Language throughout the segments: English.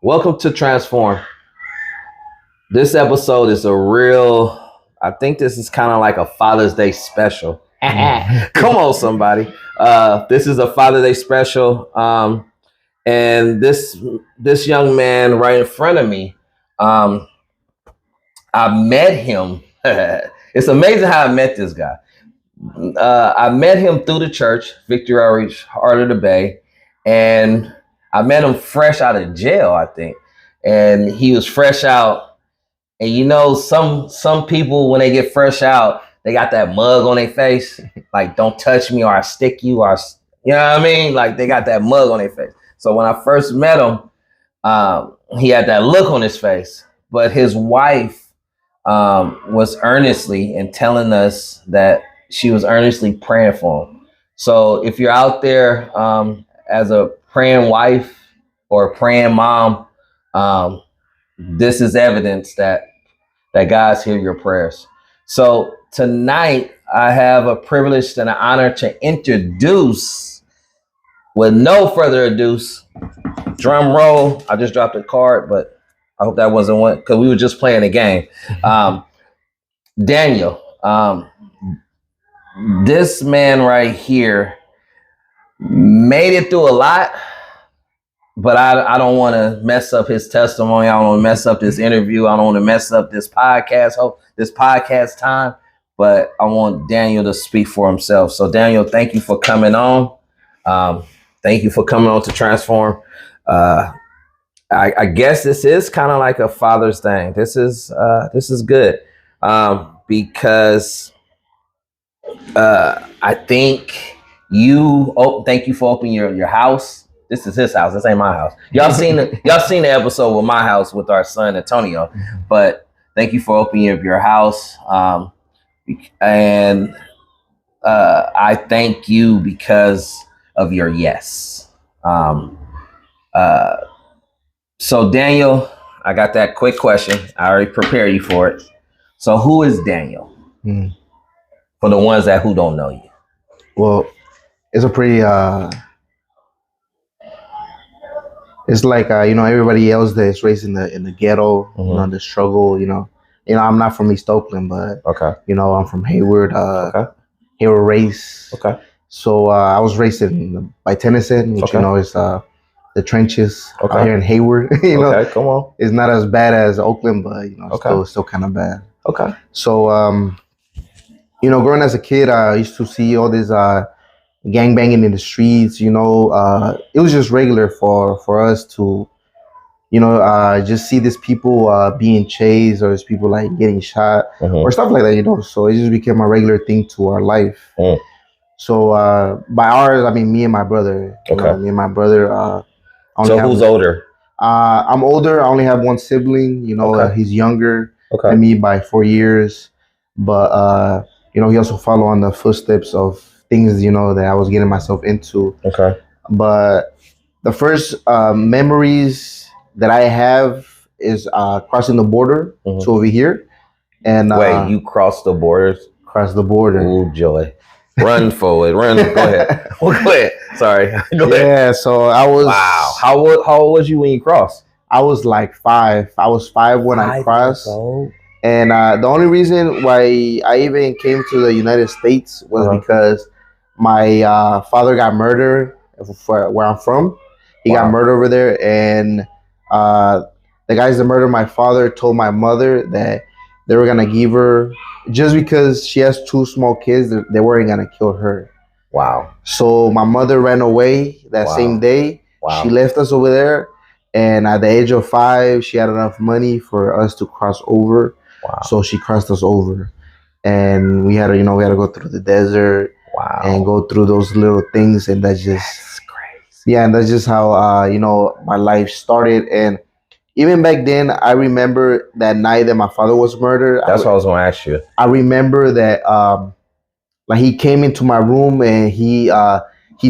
Welcome to Transform. This episode is I think this is kind of like a Father's Day special. Come on, somebody. This is a Father's Day special. And this young man right in front of me, I met him. It's amazing how I met this guy. I met him through the church, Victory Outreach, Heart of the Bay, and I met him fresh out of jail, I think. And he was fresh out. And you know, some people when they get fresh out, they got that mug on their face, like "Don't touch me" or "I stick you," or you know what I mean. Like they got that mug on their face. So when I first met him, he had that look on his face. But his wife was earnestly and telling us that she was earnestly praying for him. So if you're out there as a praying wife or a praying mom, this is evidence that God's hear your prayers. So tonight I have a privilege and an honor to introduce, with no further ado, drum roll. I just dropped a card, but I hope that wasn't one because we were just playing a game. Daniel, this man right here made it through a lot, but I don't want to mess up his testimony. I don't want to mess up this interview. I don't want to mess up this podcast time, but I want Daniel to speak for himself. So Daniel, thank you for coming on. Thank you for coming on to Transform. I guess this is kind of like a father's thing. This is good because I think thank you for opening your house. This is his house. This ain't my house. Y'all seen the episode with my house with our son Antonio, but thank you for opening up your house. And I thank you because of your yes. So Daniel, I got that quick question. I already prepared you for it. So who is Daniel? For the ones who don't know you. Well, it's a pretty it's like everybody else that's raised in the ghetto, Mm-hmm. the struggle. I'm not from East Oakland, but Okay. I'm from Hayward. Okay. Hayward raised. Okay. So I was raised by Tennyson, which Okay. is the trenches Okay. out here in Hayward. Okay, come on. It's not as bad as Oakland, but Okay. still kind of bad. Okay. So growing as a kid, I used to see all this gang banging in the streets. It was just regular for us to just see these people being chased, or these people like getting shot, or stuff like that. So it just became a regular thing to our life. So by ours, I mean me and my brother. Okay. Me and my brother. So who's older? I'm older. I only have one sibling. Okay. He's younger Okay. than me by 4 years, but he also followed on the footsteps of things that I was getting myself into. Okay. But the first memories that I have is crossing the border to over here. And wait, you crossed the borders? Crossed the border. Ooh, joy. Run forward. Run. Go ahead. Well, go ahead. Sorry. Go ahead. Yeah, so I was... Wow. How old was you when you crossed? I was like 5. I was 5 when I crossed. And the only reason why I even came to the United States was because my father got murdered where I'm from. He got murdered over there, and the guys that murdered my father told my mother that they were gonna give her, just because she has 2 small kids, they weren't gonna kill her. Wow. So my mother ran away that same day. Wow. She left us over there, and at the age of 5, she had enough money for us to cross over. Wow. So she crossed us over, and we had to go through the desert. Wow. And go through those little things, and that's crazy. Yeah, and that's just how my life started. And even back then, I remember that night that my father was murdered. That's what I was going to ask you. I remember that like he came into my room, and he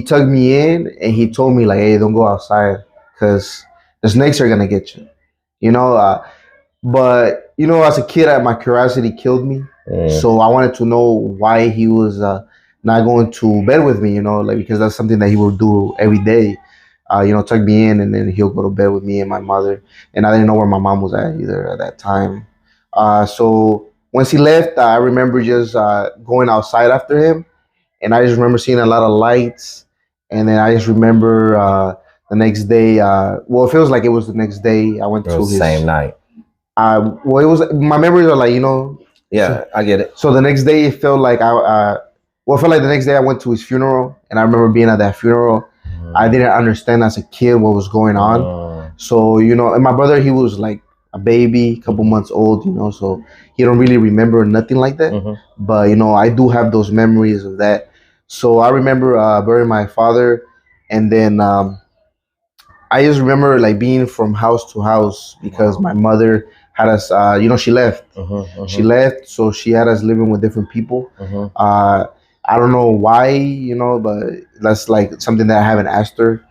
tugged me in, and he told me like, "Hey, don't go outside because the snakes are gonna get you." But as a kid, my curiosity killed me. So I wanted to know why he was not going to bed with me, because that's something that he would do every day. tuck me in, and then he'll go to bed with me and my mother. And I didn't know where my mom was at either at that time. So once he left, I remember just going outside after him, and I just remember seeing a lot of lights. And then I just remember the next day. Well, it feels like it was the next day. I went to his same night. Well, it was, my memories are like, Yeah, I get it. So the next day it felt like it felt like the next day I went to his funeral, and I remember being at that funeral. I didn't understand as a kid what was going on. So, and my brother, he was like a baby, a couple months old, so he don't really remember nothing like that. But, I do have those memories of that. So I remember burying my father, and then I just remember like being from house to house because my mother had us, she left. She left, so she had us living with different people. I don't know why, but that's like something that I haven't asked her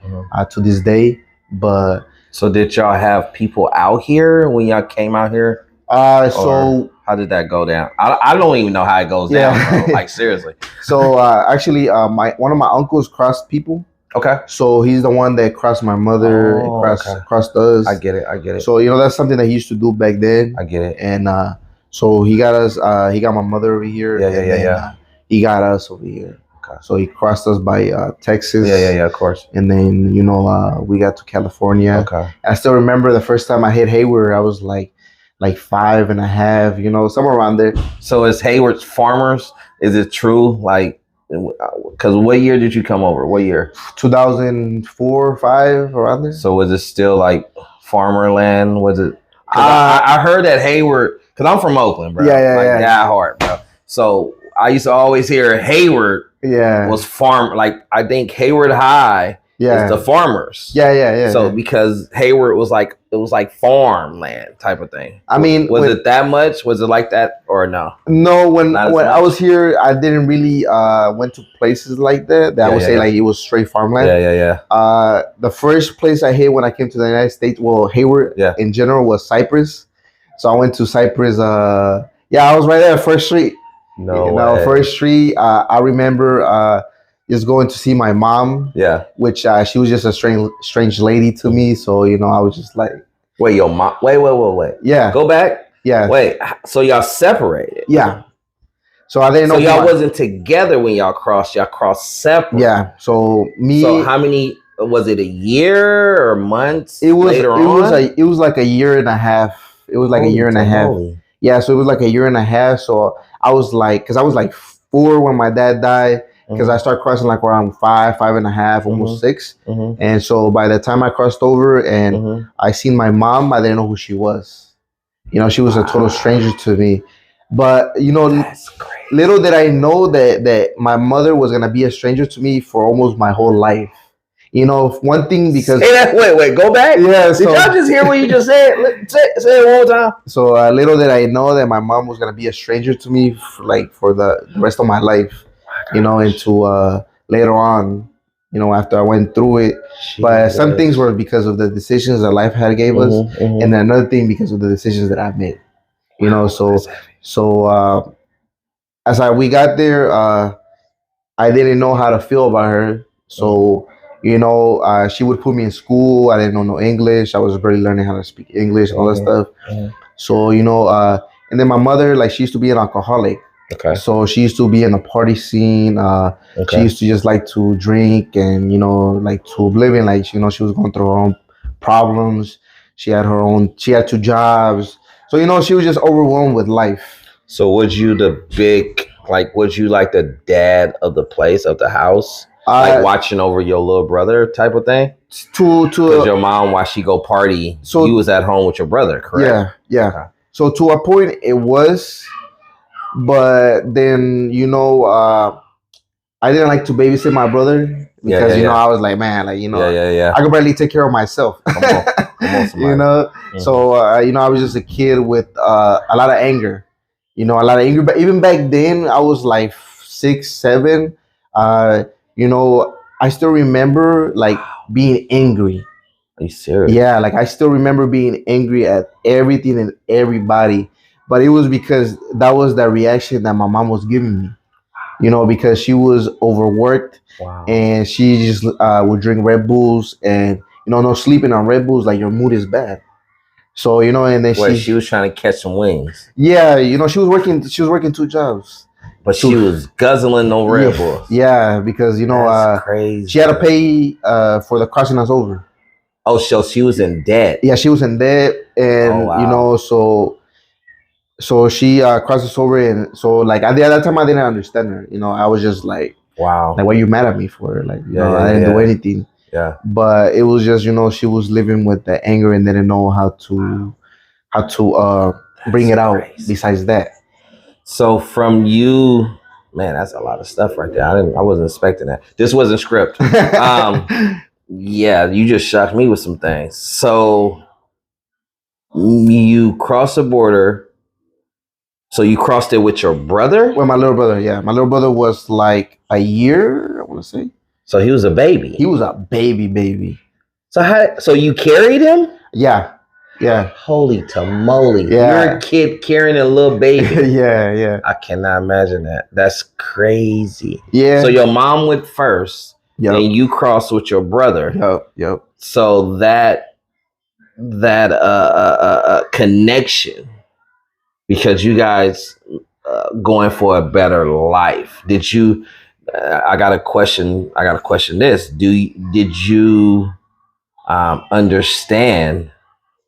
to this day. But so did y'all have people out here when y'all came out here? So how did that go down? I don't even know how it goes down, bro. Like seriously. So actually, one of my uncles crossed people. Okay. So he's the one that crossed my mother, crossed us. I get it. So that's something that he used to do back then. I get it. And so he got us. He got my mother over here. Yeah. He got us over here. Okay. So he crossed us by Texas. Yeah. Of course. And then we got to California. Okay. I still remember the first time I hit Hayward. I was like 5.5, somewhere around there. So is Hayward's farmers? Is it true? Like, because what year did you come over? What year? 2004, 5, around there. So was it still like farmer land? Was it? I heard that Hayward, because I'm from Oakland, bro. Yeah. Die hard, bro. So I used to always hear Hayward was farm. Like I think Hayward High is the farmers. Yeah. So because Hayward was like, it was like farmland type of thing. I mean, was it that much? Was it like that or no? No, when I was here, I didn't really went to places like that. I would say like it was straight farmland. Yeah. The first place I hit when I came to the United States, well, Hayward in general, was Cypress. So I went to Cypress. I was right there, First Street. First Street. I remember just going to see my mom. Yeah. Which she was just a strange lady to me. So, I was just like, wait, your mom, wait. Yeah. Go back. Yeah. Wait, so y'all separated? Yeah. So I didn't know. So y'all wasn't together when y'all crossed separate. Yeah. So how many, was it a year or months it was, later on? It was like a year and a half. It was like a year and a half. Yeah. So it was like a year and a half. So I was like, because I was like 4 when my dad died. Because I started crossing like around 5, 5.5, almost 6. And so by the time I crossed over and I seen my mom, I didn't know who she was. She was a total stranger to me. But, that's crazy. Little did I know that my mother was going to be a stranger to me for almost my whole life. One thing because... Wait, go back? Yeah. Did y'all just hear what you just said? Say it one more time. So little did I know that my mom was going to be a stranger to me for the rest of my life. Into later on, after I went through it. Jesus. But some things were because of the decisions that life had gave us, and then another thing because of the decisions that I've made. So as we got there, I didn't know how to feel about her. So she would put me in school. I didn't know no English. I was barely learning how to speak English and all that stuff. So and then my mother, she used to be an alcoholic. Okay. So she used to be in the party scene. She used to just like to drink and, like to oblivion. She was going through her own problems. She had 2 jobs. So, she was just overwhelmed with life. So was you was you like the dad of the place, of the house? Like watching over your little brother type of thing? Because your mom, while she go party, so you was at home with your brother, correct? Yeah. Okay. So to a point it was... But then, I didn't like to babysit my brother because, I was like, man, I could barely take care of myself. Come on, So, I was just a kid with a lot of anger, But even back then, I was like 6, 7. I still remember being angry. Are you serious? Yeah, I still remember being angry at everything and everybody. But it was because that was the reaction that my mom was giving me. you know, because she was overworked. Wow. And she just would drink Red Bulls, and you know, no sleeping on Red Bulls, like your mood is bad. So you know, and then she was trying to catch some wings. Yeah, you know, she was working 2 jobs, but she was guzzling no Red Bulls. Yeah, because you know, crazy. She had to pay for the crossing us over. Oh, so she was in debt. Yeah, she was in debt, and you know, so she crossed us over, and so like at that time I didn't understand her. You know, I was just like, wow, like, why are you mad at me for? Like, you know, I didn't do anything. Yeah. But it was just, you know, she was living with the anger and didn't know how to bring it out. Besides that. So from you, man, that's a lot of stuff right there. I wasn't expecting that. This wasn't script. Yeah, you just shocked me with some things. So you cross the border. So you crossed it with your brother? With my little brother, yeah. My little brother was like a year, I want to say. So he was a baby. He was a baby. So you carried him? Yeah. Yeah. Holy tamale. Yeah. You're a kid carrying a little baby. Yeah. I cannot imagine that. That's crazy. Yeah. So your mom went first. Yep. And you crossed with your brother. Yep. So that connection, because you guys going for a better life. Did you? I got a question. This. Did you understand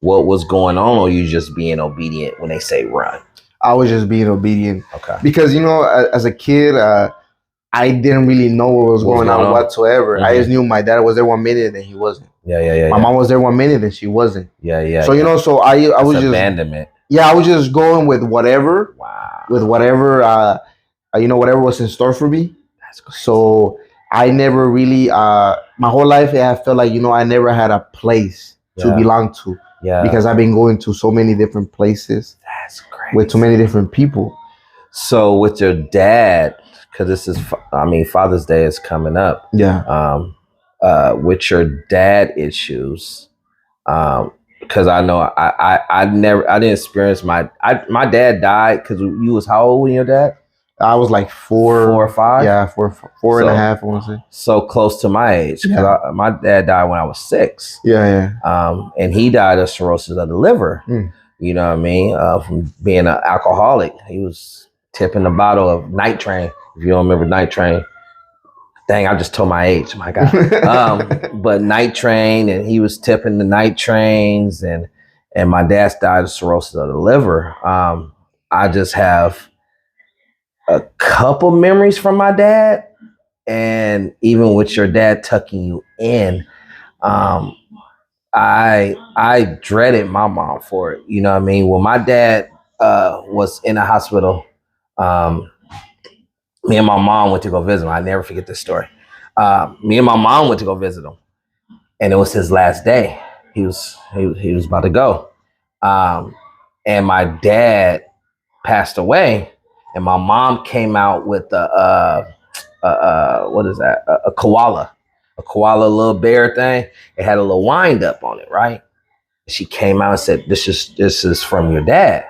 what was going on, or you just being obedient when they say run? I was just being obedient. Okay. Because you know, as a kid, I didn't really know what was going on whatsoever. Mm-hmm. I just knew my dad was there 1 minute and he wasn't. Yeah. My mom was there 1 minute and she wasn't. Yeah. So you know, so I was just abandonment. Yeah, I was just going with whatever. Wow. With whatever, you know, whatever was in store for me. That's crazy. So I never really, my whole life, I felt like, you know, I never had a place to belong to. Yeah. Because I've been going to so many different places. That's crazy. With too many different people. So with your dad, because this is, Father's Day is coming up. Yeah. With your dad issues, because I know I didn't experience my dad died because you was how old when your dad? I was like 4 or 5. Yeah, four and a half. I want to say so close to my age because my dad died when I was 6. Yeah. And he died of cirrhosis of the liver. You know what I mean? From being an alcoholic, he was tipping the bottle of Night Train. If you don't remember Night Train, dang, I just told my age. My God. But Night Train, and he was tipping the night trains, and my dad's died of cirrhosis of the liver. I just have a couple memories from my dad, and even with your dad tucking you in, I dreaded my mom for it. You know what I mean? When my dad was in a hospital, me and my mom went to go visit him. I never forget this story. Me and my mom went to go visit him, and it was his last day. He was about to go, and my dad passed away. And my mom came out with what is that? A koala little bear thing. It had a little wind up on it, right? She came out and said, "This is from your dad."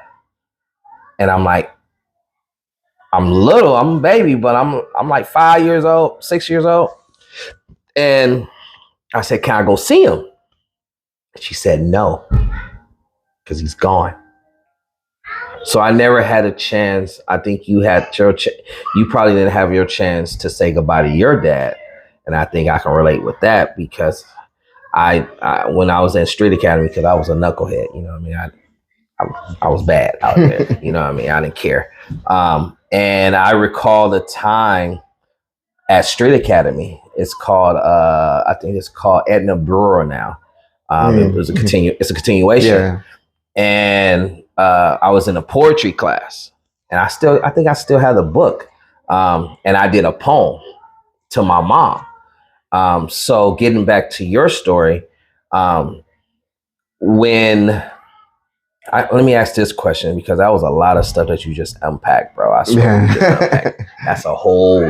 And I'm like, I'm little, I'm a baby, but I'm like 5 years old, 6 years old. And I said, "Can I go see him?" And she said, "No, because he's gone." So I never had a chance. I think you had you probably didn't have your chance to say goodbye to your dad. And I think I can relate with that because I when I was in Street Academy, because I was a knucklehead, you know what I mean? I was bad out there, you know what I mean? I didn't care. And I recall the time at Street Academy. It's called, I think it's called Edna Brewer now. It was it's a continuation. Yeah. And I was in a poetry class, and I think I still have the book. And I did a poem to my mom. So getting back to your story, let me ask this question, because that was a lot of stuff that you just unpacked, bro. I swear you just unpacked. That's a full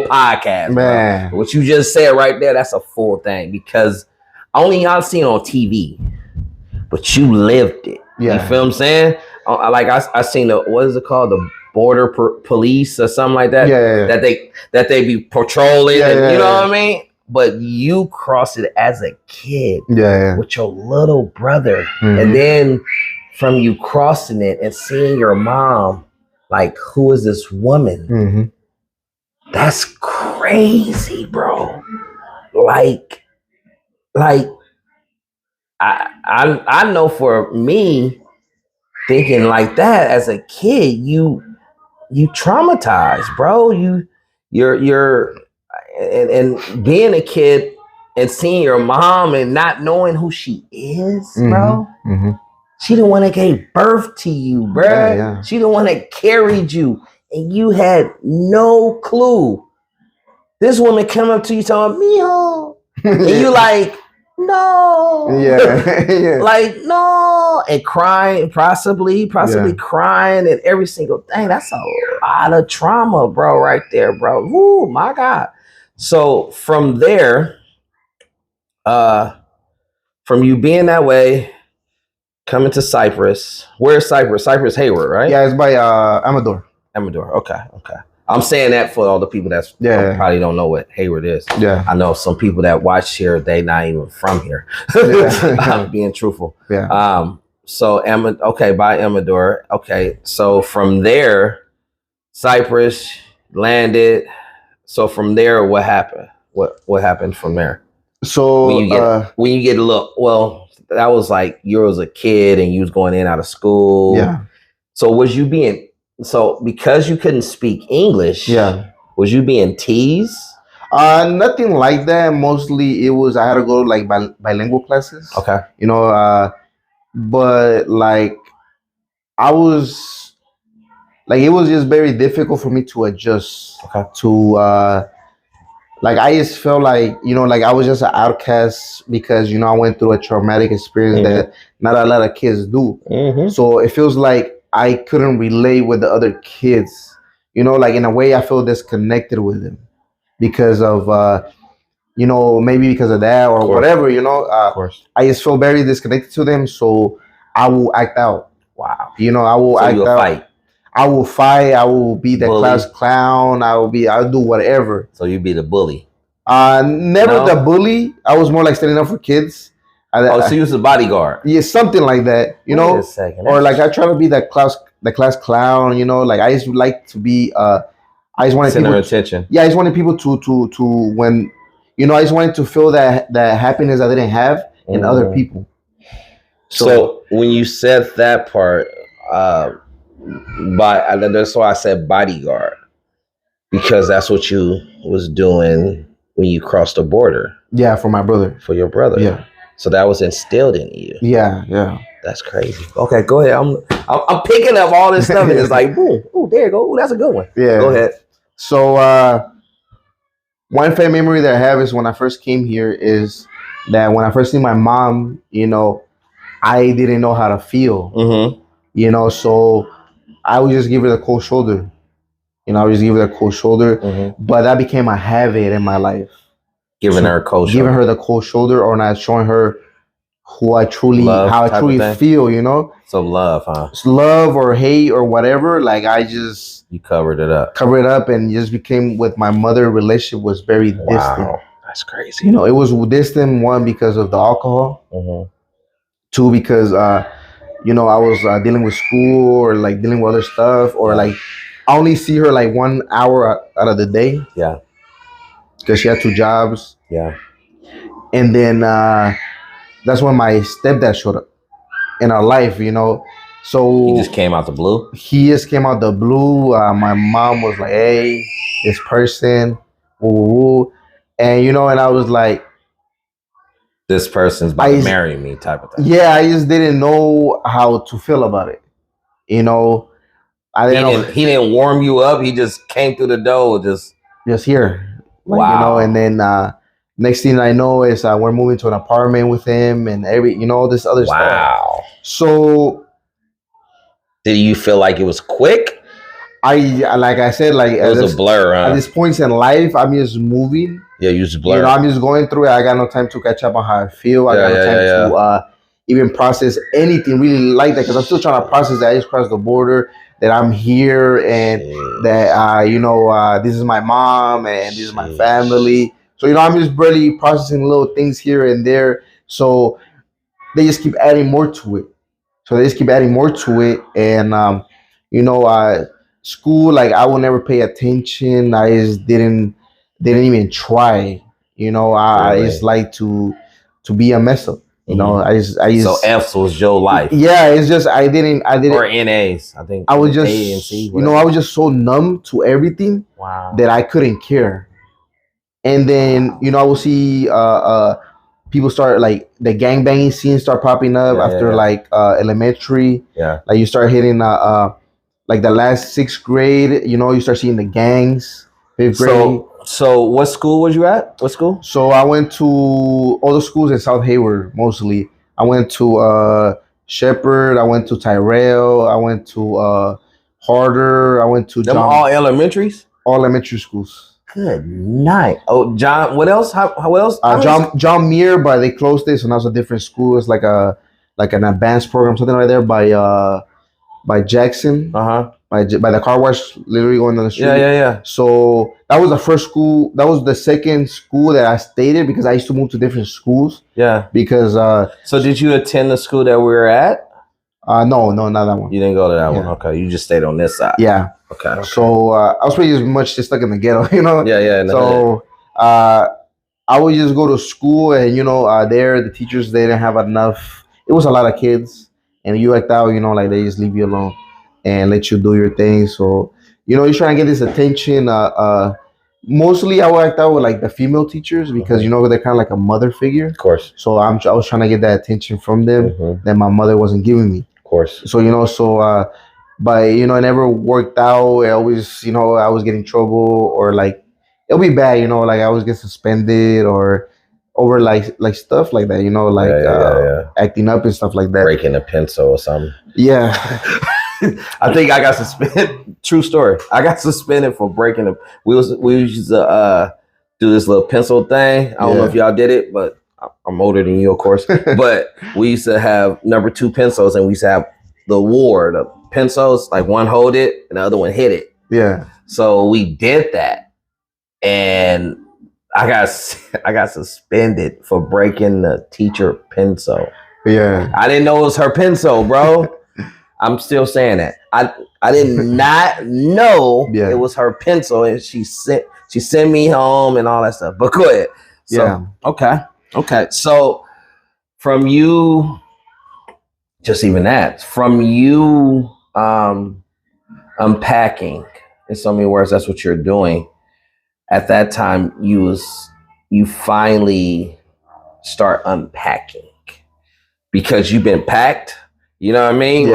podcast, man. Bro. What you just said right there, that's a full thing, because only y'all seen on TV, but you lived it. Yeah. You feel what I'm saying? Like I seen what is it called? border police or something like that. Yeah. That they be patrolling. You know what I mean? But you crossed it as a kid. With your little brother. And then from you crossing it and seeing your mom, like, who is this woman? That's crazy, bro. Like I know for me, thinking like that as a kid, you traumatized, bro. You're and being a kid and seeing your mom and not knowing who she is, bro. She the one that gave birth to you, bro. She the one that carried you, and you had no clue. This woman come up to you telling Mijo, and you like, no, like no, and crying, possibly crying, and every single thing. That's a lot of trauma, bro, right there, bro. Ooh, my God. So from there, from you being that way, coming to Cyprus. Where's Cyprus? Cyprus, Hayward, right? Yeah, it's by Amador. Okay. I'm saying that for all the people that probably don't know what Hayward is. Yeah. I know some people that watch here, they not even from here. I'm being truthful. Yeah. So by Amador. Okay. So from there, Cyprus landed. So from there, what happened? What happened from there? So when you get a look, well, that was like you was a kid and you was going in and out of school. Yeah. So because you couldn't speak English, was you being teased? Nothing like that. Mostly it was I had to go to like bilingual classes. Okay. You know, but like I was like it was just very difficult for me to adjust to like I just felt like, you know, like I was just an outcast because, you know, I went through a traumatic experience that not a lot of kids do. So it feels like I couldn't relate with the other kids, you know, like in a way I feel disconnected with them because of, you know, maybe because of that or whatever, you know, I just feel very disconnected to them. So I will act out. Wow. You know, I will act out. Fight. I will fight. I will be the class clown. I'll do whatever. So you be the bully. Never the bully. I was more like standing up for kids. So you was the bodyguard. Yeah, something like that. You know, a second. Or like I try to be the class clown. You know, like I just like to be. I just wanted center attention. Yeah, I just wanted people to when, you know, I just wanted to feel that happiness I didn't have in other people. So when you said that part, that's why I said bodyguard, because that's what you was doing when you crossed the border. Yeah, for my brother. For your brother. Yeah. So that was instilled in you. Yeah. That's crazy. Okay, go ahead. I'm picking up all this stuff and it's like, boom, oh, there you go. Ooh, that's a good one. Yeah. Go ahead. So one favorite memory that I have is when I first came here is that when I first seen my mom, you know, I didn't know how to feel. You know, so I would just give her the cold shoulder. You know, I would just give her the cold shoulder. But that became a habit in my life. Giving her a cold shoulder. Giving her the cold shoulder or not showing her how I truly feel, you know? So love, huh? It's love or hate or whatever. Like you covered it up. Covered it up and just became with my mother relationship was very distant. Wow. That's crazy. You know, it was distant, one because of the alcohol. Two, because you know, I was dealing with school or like dealing with other stuff or like I only see her like 1 hour out of the day. Yeah. Because she had 2 jobs. Yeah. And then that's when my stepdad showed up in our life, you know. So he just came out the blue? He just came out the blue. My mom was like, hey, this person, woo. And, you know, and I was like, this person's about to marry me type of thing. Yeah, I just didn't know how to feel about it. You know, He didn't warm you up. He just came through the door, just here. Like, wow. You know, and then next thing I know is we're moving to an apartment with him and all this other stuff. Wow. So, did you feel like it was quick? Like I said, like it was a blur. Huh? At this point in life, I'm just moving. Yeah, you just blur. You know, I'm just going through it. I got no time to catch up on how I feel. I got no time to even process anything really like that because I'm still trying to process that I just crossed the border. that I'm here and that this is my mom and this is my family. So I'm just barely processing little things here and there. So they just keep adding more to it. And school, like I will never pay attention. I just didn't even try. I just like to be a mess up. I just so F's was your life. Yeah, it's just I didn't or NAs. I think I was just A and C, I was just so numb to everything that I couldn't care. And then I will see people start like the gang banging scenes start popping up after like elementary. Yeah, like you start hitting like the last sixth grade. You start seeing the gangs. Fifth grade. So what school was you at? What school? So I went to all the schools in South Hayward mostly. I went to Shepherd. I went to Tyrell. I went to Harder. I went to Them all elementaries? All elementary schools. Good night. Oh, John. What else? What else? John Muir, but they closed it, so now it's a different school. It's like an advanced program, something right there by Jackson. By the car wash, literally going down the street. Yeah. So that was the first school. That was the second school that I stayed in because I used to move to different schools. Yeah. Because so did you attend the school that we were at? No, not that one. You didn't go to that one. Okay, you just stayed on this side. Yeah. Okay. So I was pretty much just stuck in the ghetto, Yeah. So I would just go to school, and there the teachers, they didn't have enough. It was a lot of kids, and you act out, like they just leave you alone and let you do your thing. So you're trying to get this attention. Mostly I would act out with like the female teachers because they're kind of like a mother figure. Of course. So I was trying to get that attention from them that my mother wasn't giving me. Of course. So but it never worked out. I always I was getting trouble, or like it'll be bad. Like I always get suspended or over like stuff like that. Like acting up and stuff like that. Breaking a pencil or something. Yeah. I think I got suspended. True story. I got suspended for breaking the. We used to do this little pencil thing. I don't know if y'all did it, but I'm older than you, of course. But we used to have number 2 pencils, and we used to have the pencils, like one hold it and the other one hit it. Yeah. So we did that, and I got suspended for breaking the teacher pencil. Yeah. I didn't know it was her pencil, bro. I'm still saying that. I did not know it was her pencil, and she sent me home and all that stuff. But go ahead. So, Okay. So from you, just even that, from you unpacking in so many words, that's what you're doing. At that time, you finally start unpacking because you've been packed. You know what I mean?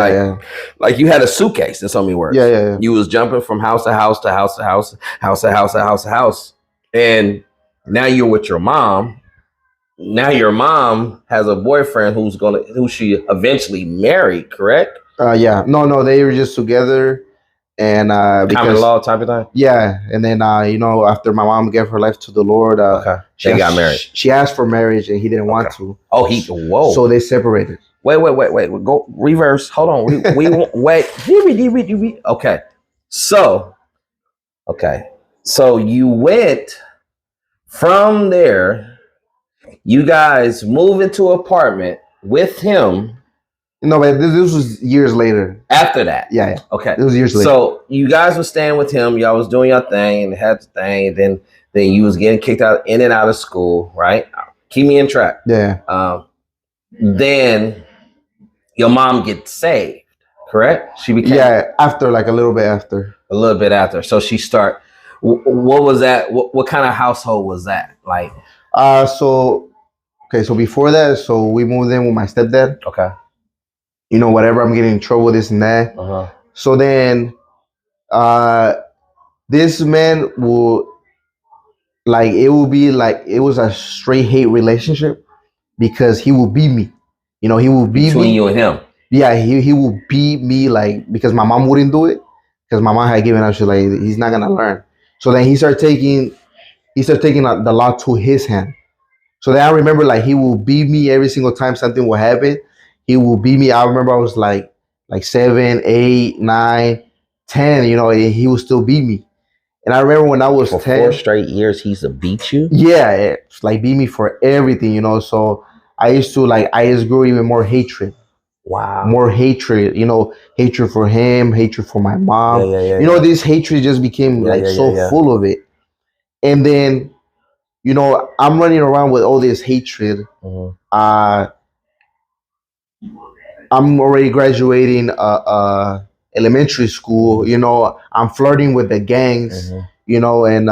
Like you had a suitcase in so many words. Yeah. You was jumping from house to house to house to house, house to house to house to house. And now you're with your mom. Now your mom has a boyfriend who she eventually married, correct? Yeah. No, they were just together, and common law type of thing. Yeah, and then after my mom gave her life to the Lord, they got married. She asked for marriage, and he didn't want to. Oh, whoa! So they separated. Wait. Go reverse. Hold on. We wait. Okay. So you went from there. You guys move into an apartment with him. No, but this was years later. After that. Yeah. Okay. It was years later. So you guys were staying with him. Y'all was doing your thing and had the thing. And then you was getting kicked out in and out of school, right? Keep me in track. Yeah. Then your mom gets saved, correct? She became after like a little bit after. So she start. What was that? What kind of household was that? Like, so before that, so we moved in with my stepdad. Okay. Whatever, I'm getting in trouble, this and that. So then, this man will, like, it will be like it was a straight hate relationship because he will beat me. He will beat between me. you and him. Yeah, he will beat me, like, because my mom wouldn't do it because my mom had given up. She's like, he's not gonna learn. So then he started taking the law to his hand. So then I remember, like, he will beat me every single time something will happen. He will beat me. I remember I was like 7, 8, 9. 10, he would still beat me. And I remember when I was For 10. 4 straight years, he used to beat you? Yeah, it's like beat me for everything, So I just grew even more hatred. Wow. More hatred, hatred for him, hatred for my mom. Yeah. This hatred just became full of it. And then, I'm running around with all this hatred. Mm-hmm. I'm already graduating elementary school. I'm flirting with the gangs. Mm-hmm. And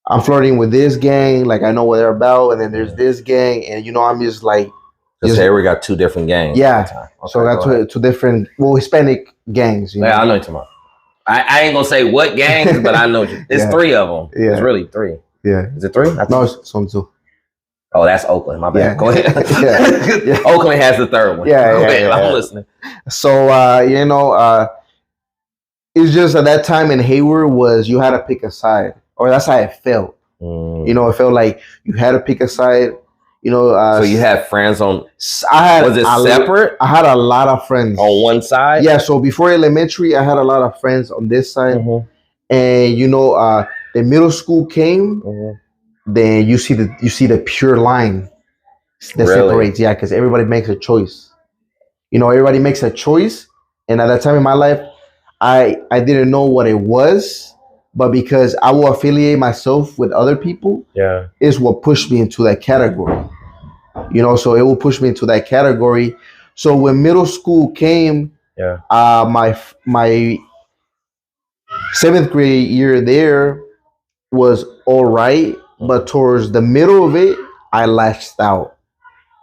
I'm flirting with this gang. Like I know what they're about, and then there's this gang, and I'm just like. Because Hayward got 2 different gangs. Yeah. At the time. Okay, so I got two different, Hispanic gangs. Yeah, I know what you're talking about. I ain't gonna say what gangs, but I know it's 3 of them. Yeah. It's really 3. Yeah. Is it 3? No, it's some 2. Oh, that's Oakland. My bad. Yeah. Go ahead. Yeah. Oakland has the 3rd one. Yeah, Go ahead. yeah. I'm listening. So it's just at that time in Hayward was you had to pick a side, or that's how it felt. It felt like you had to pick a side. So you had friends on. Was it separate? I had a lot of friends on one side. Yeah. So before elementary, I had a lot of friends on this side, and the middle school came. Then you see the pure line that separates. Yeah, because everybody makes a choice. Everybody makes a choice, and at that time in my life, I didn't know what it was, but because I will affiliate myself with other people, is what pushed me into that category. So it will push me into that category. So when middle school came, my 7th grade year there was all right, but towards the middle of it, I lashed out.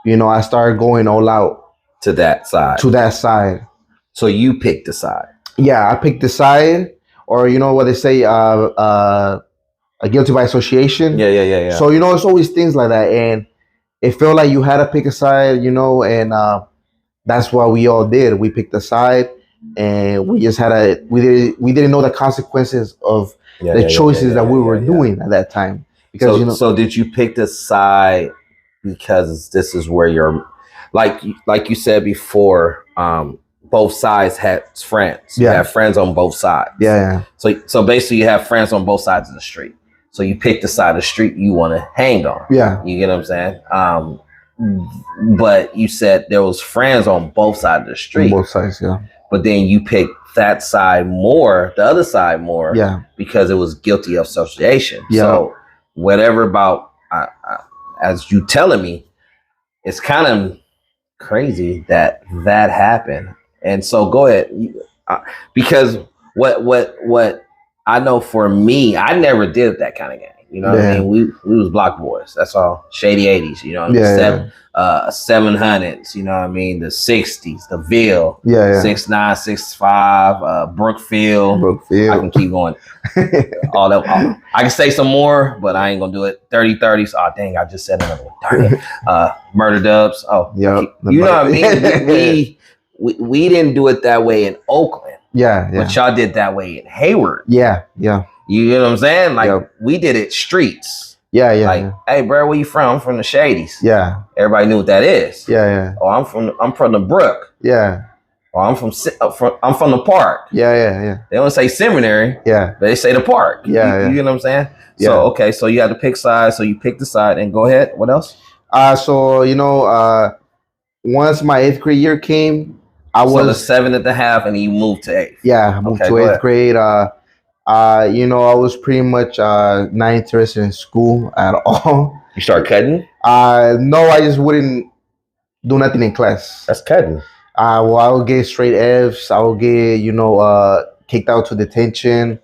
I started going all out to that side. So you picked the side. Yeah, I picked the side, or what they say, a guilty by association. Yeah. So it's always things like that, and it felt like you had to pick a side, and that's what we all did. We picked a side, and we just had we didn't know the consequences of the choices that we were doing at that time. Because so did you pick the side because this is where you're, like you said before, both sides had friends. You have friends on both sides. Yeah. So basically you have friends on both sides of the street. So you pick the side of the street you want to hang on. Yeah. You get what I'm saying? But you said there was friends on both sides of the street. On both sides, yeah. But then you picked that side more, the other side more, because it was guilty of association. Yeah. So whatever about, as you telling me, it's kind of crazy that happened. And so go ahead, because what I know for me, I never did that kind of game. You know what I mean? We was block boys. That's all. Shady 80s. You know what I mean? 700s. You know what I mean? The 60s. The Ville. 6'9", 6'5". Brookfield. I can keep going. All that. I can say some more, but I ain't gonna do it. 30-30s. Oh dang! I just said another one. Darn it. Murder dubs. Oh, yeah. You know what I mean? We didn't do it that way in Oakland. Yeah. But y'all did that way in Hayward. Yeah. You know what I'm saying? Like we did it streets. Yeah. Like, hey, bro, where you from? I'm from the Shadies. Yeah. Everybody knew what that is. Yeah. Oh, I'm from the Brook. Yeah. Or I'm from the Park. Yeah. They don't say seminary. Yeah. They say the Park. Yeah. You know what I'm saying? Yeah. So okay, so you had to pick sides. So you picked the side, and go ahead. What else? So once my 8th grade year came, I was the 7th and a half, and you moved to 8th. Yeah, I moved to 8th grade. I was pretty much not interested in school at all. You start cutting? No, I just wouldn't do nothing in class. That's cutting. I would get straight Fs. I would get kicked out to detention.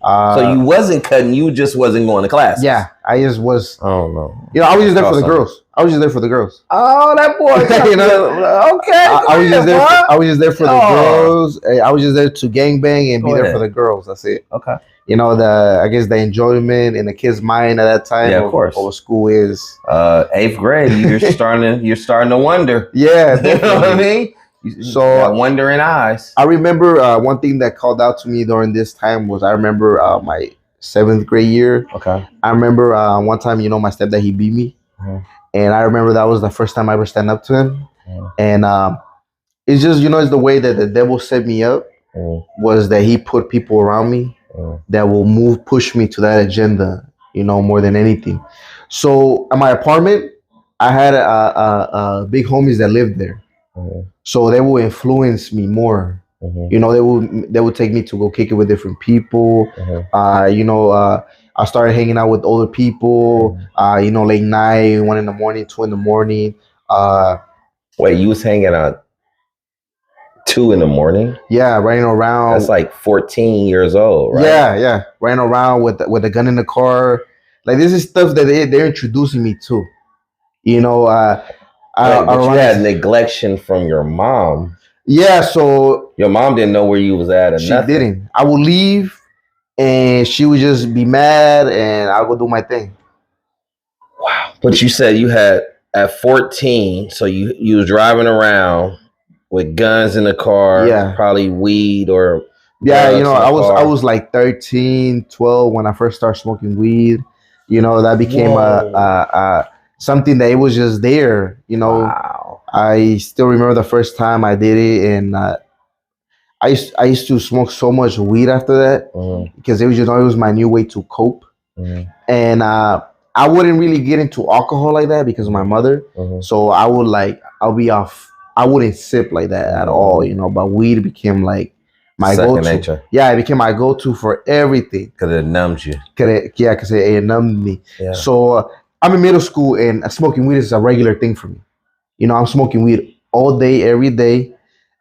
So you wasn't cutting. You just wasn't going to class. Yeah, I just was. Oh no. I was just there for the girls. Oh, that boy. Okay. I was just there. I was just there for the girls. I was just there to gangbang and be there for the girls. That's it. Okay. I guess the enjoyment in the kid's mind at that time. Yeah, of course. What school is. 8th grade. You're starting to wonder. Yeah. You know what I mean? So wondering eyes. I remember one thing that called out to me during this time was I remember my 7th grade year. Okay. I remember one time, my stepdad, he beat me. Mm-hmm. And I remember that was the first time I ever stand up to him. Mm-hmm. And it's just, it's the way that the devil set me up. was that he put people around me that will push me to that agenda, more than anything. So at my apartment, I had a big homies that lived there. So they will influence me more. They would take me to go kick it with different people. I started hanging out with older people. Late night, 1 in the morning, 2 in the morning. Wait, you was hanging out 2 in the morning? Yeah, running around. That's like 14 years old, right? Yeah, running around with a gun in the car. Like this is stuff that they're introducing me to. But you had neglection from your mom. Yeah, so your mom didn't know where you was at, or she nothing. didn't. I would leave, and she would just be mad, and I would do my thing. Wow! But you said you had at 14, so you was driving around with guns in the car, probably weed or I was like 13, 12 when I first started smoking weed. That became a something that it was just there. Wow. I still remember the first time I did it, and I used to smoke so much weed after that because it was my new way to cope. And I wouldn't really get into alcohol like that because of my mother. So I'll be off. I wouldn't sip like that at all, but weed became like my go-to. Nature. Yeah, it became my go-to for everything. Because it numbs you. Because it numbed me. Yeah. So I'm in middle school, and smoking weed is a regular thing for me. I'm smoking weed all day, every day.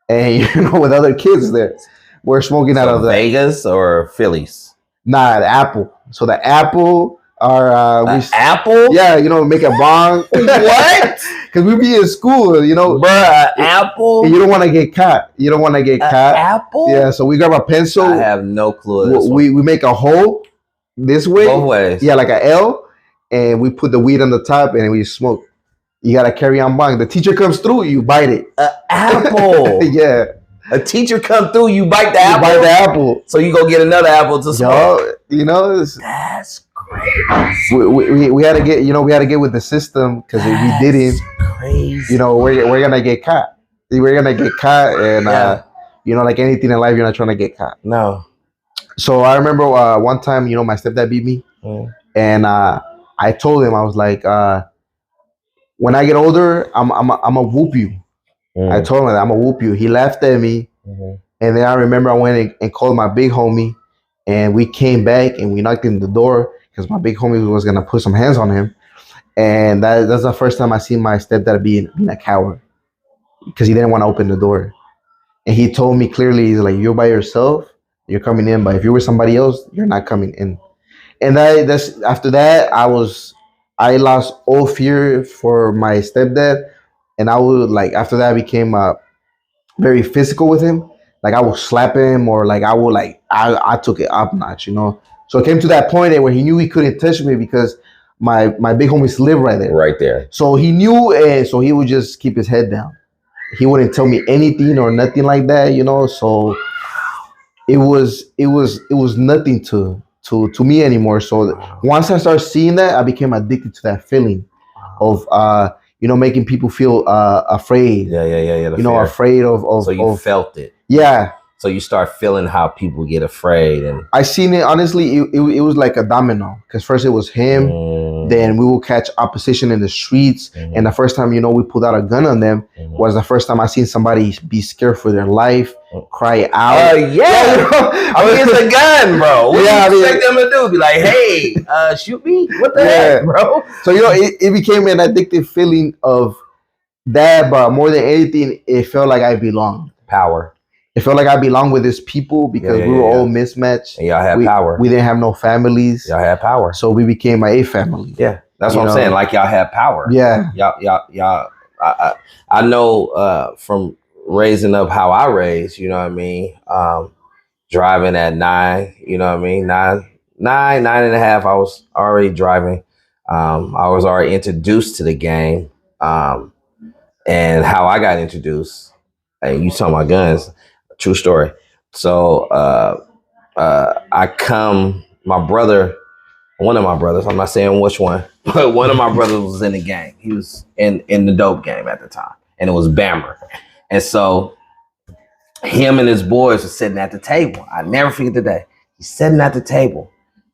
And, with other kids there. We're smoking out of Vegas or Phillies? Nah, the Apple. So the Apple... apple? Yeah, make a bong. What? Because we be in school, Bruh, apple? And you don't want to get caught. Apple? Yeah, so we grab a pencil. I have no clue. We make a hole this way. Both ways. Yeah, like an L. And we put the weed on the top and we smoke. You got to carry on bong. The teacher comes through, you bite it. Apple? Yeah. A teacher come through, you bite the apple? You bite the apple. So you go get another apple to smoke. That's crazy. We had to get we had to get with the system because if we didn't, crazy. We're gonna get caught. We're gonna get caught, and like anything in life, you're not trying to get caught. No. So I remember one time, my stepdad beat me, and I told him, I was like, when I get older, I'm gonna whoop you. I told him that I'm gonna whoop you. He laughed at me, and then I remember I went and called my big homie, and we came back and we knocked on the door. Because my big homie was gonna put some hands on him, and that's the first time I seen my stepdad being a coward, because he didn't want to open the door, and he told me clearly, he's like, "You're by yourself, you're coming in, but if you were somebody else, you're not coming in." And that's after that, I lost all fear for my stepdad, and I would after that I became very physical with him. Like I would slap him, or I took it up notch, So it came to that point where he knew he couldn't touch me because my big homies live right there. Right there. So he knew, and so he would just keep his head down. He wouldn't tell me anything or nothing like that, So it was nothing to me anymore. So once I started seeing that, I became addicted to that feeling of making people feel afraid. Yeah. Afraid of. So you felt it. Yeah. So you start feeling how people get afraid, and I seen it honestly. It was like a domino, because first it was him, then we will catch opposition in the streets, and the first time we pulled out a gun on them was the first time I seen somebody be scared for their life, cry out. I mean, it's a gun, bro. What do you expect them to do? Be like, hey, shoot me? What the heck, bro? So it became an addictive feeling of that, but more than anything, it felt like I belonged. Power. It felt like I belonged with these people because we were all mismatched. And y'all had power. We didn't have no families. Y'all had power. So we became a family. Yeah, that's what I'm saying. Like y'all had power. Yeah. Y'all. I know from raising up how I raised. You know what I mean. Driving at 9. You know what I mean. 9.5. I was already driving. I was already introduced to the game. And how I got introduced. And you talking about guns. True story. So my brother, one of my brothers, I'm not saying which one, but one of my brothers was in the gang. He was in the dope game at the time, and it was Bammer. And so him and his boys were sitting at the table. I never forget the day. He's sitting at the table,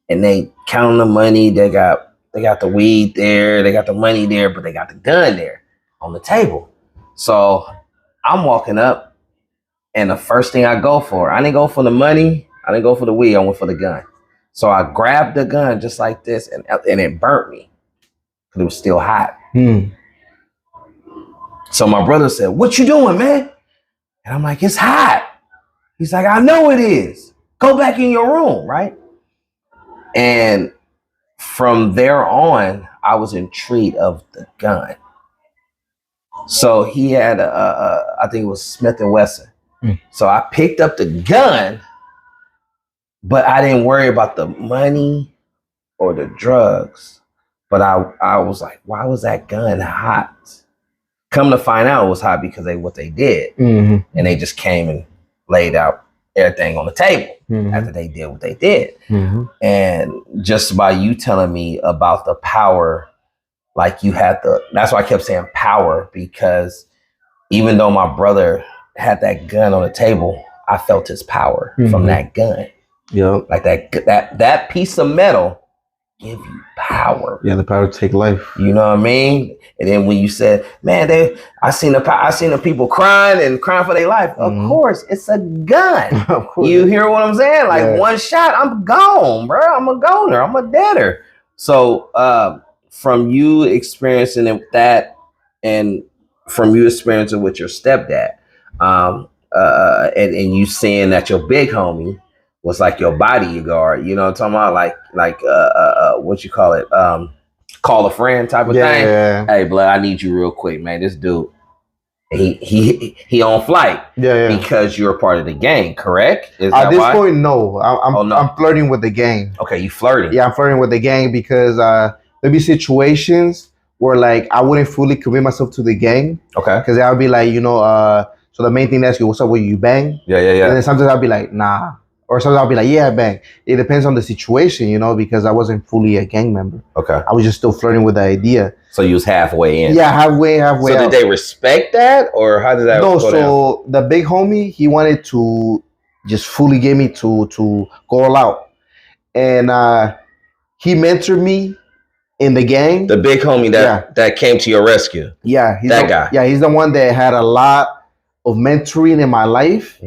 and they counting the money. They got the weed there, they got the money there, but they got the gun there on the table. So I'm walking up, and the first thing I go for, I didn't go for the money, I didn't go for the weed, I went for the gun. So I grabbed the gun just like this, and it burnt me because it was still hot. So my brother said, "What you doing, man?" And I'm like, "It's hot." He's like, "I know it is. Go back in your room," right? And from there on, I was intrigued of the gun. So he had I think it was Smith and Wesson. So I picked up the gun, but I didn't worry about the money or the drugs. But I was like, why was that gun hot? Come to find out, it was hot because what they did, and they just came and laid out everything on the table after they did what they did. And just by you telling me about the power, like you had that's why I kept saying power, because even though my brother had that gun on the table, I felt his power from that gun. Yeah, like that piece of metal give you power. Yeah, the power to take life. You know what I mean? And then when you said, "Man, I seen the people crying for their life." Of course, it's a gun. Of course. You hear what I'm saying? Like one shot, I'm gone, bro. I'm a goner. I'm a deader. So from you experiencing that, and from you experiencing with your stepdad, and you seeing that your big homie was like your bodyguard, you know what I'm talking about? Like what you call it? Call a friend type of thing. Yeah. Hey, blood, I need you real quick, man. This dude, he on flight. Yeah. Because you're a part of the gang, correct? At this point, no. I'm flirting with the gang. Okay, you flirting? Yeah, I'm flirting with the gang because there be situations where like I wouldn't fully commit myself to the gang. Okay. Because I would be like, so the main thing that's you, what's up with you, bang? Yeah. And then sometimes I'll be like, nah. Or sometimes I'll be like, yeah, bang. It depends on the situation, because I wasn't fully a gang member. Okay. I was just still flirting with the idea. So you was halfway in. Yeah, halfway. So did they respect that, or how did that go down? So the big homie, he wanted to just fully get me to go all out. And he mentored me in the gang. The big homie that came to your rescue. Yeah. That guy. Yeah, he's the one that had a lot of mentoring in my life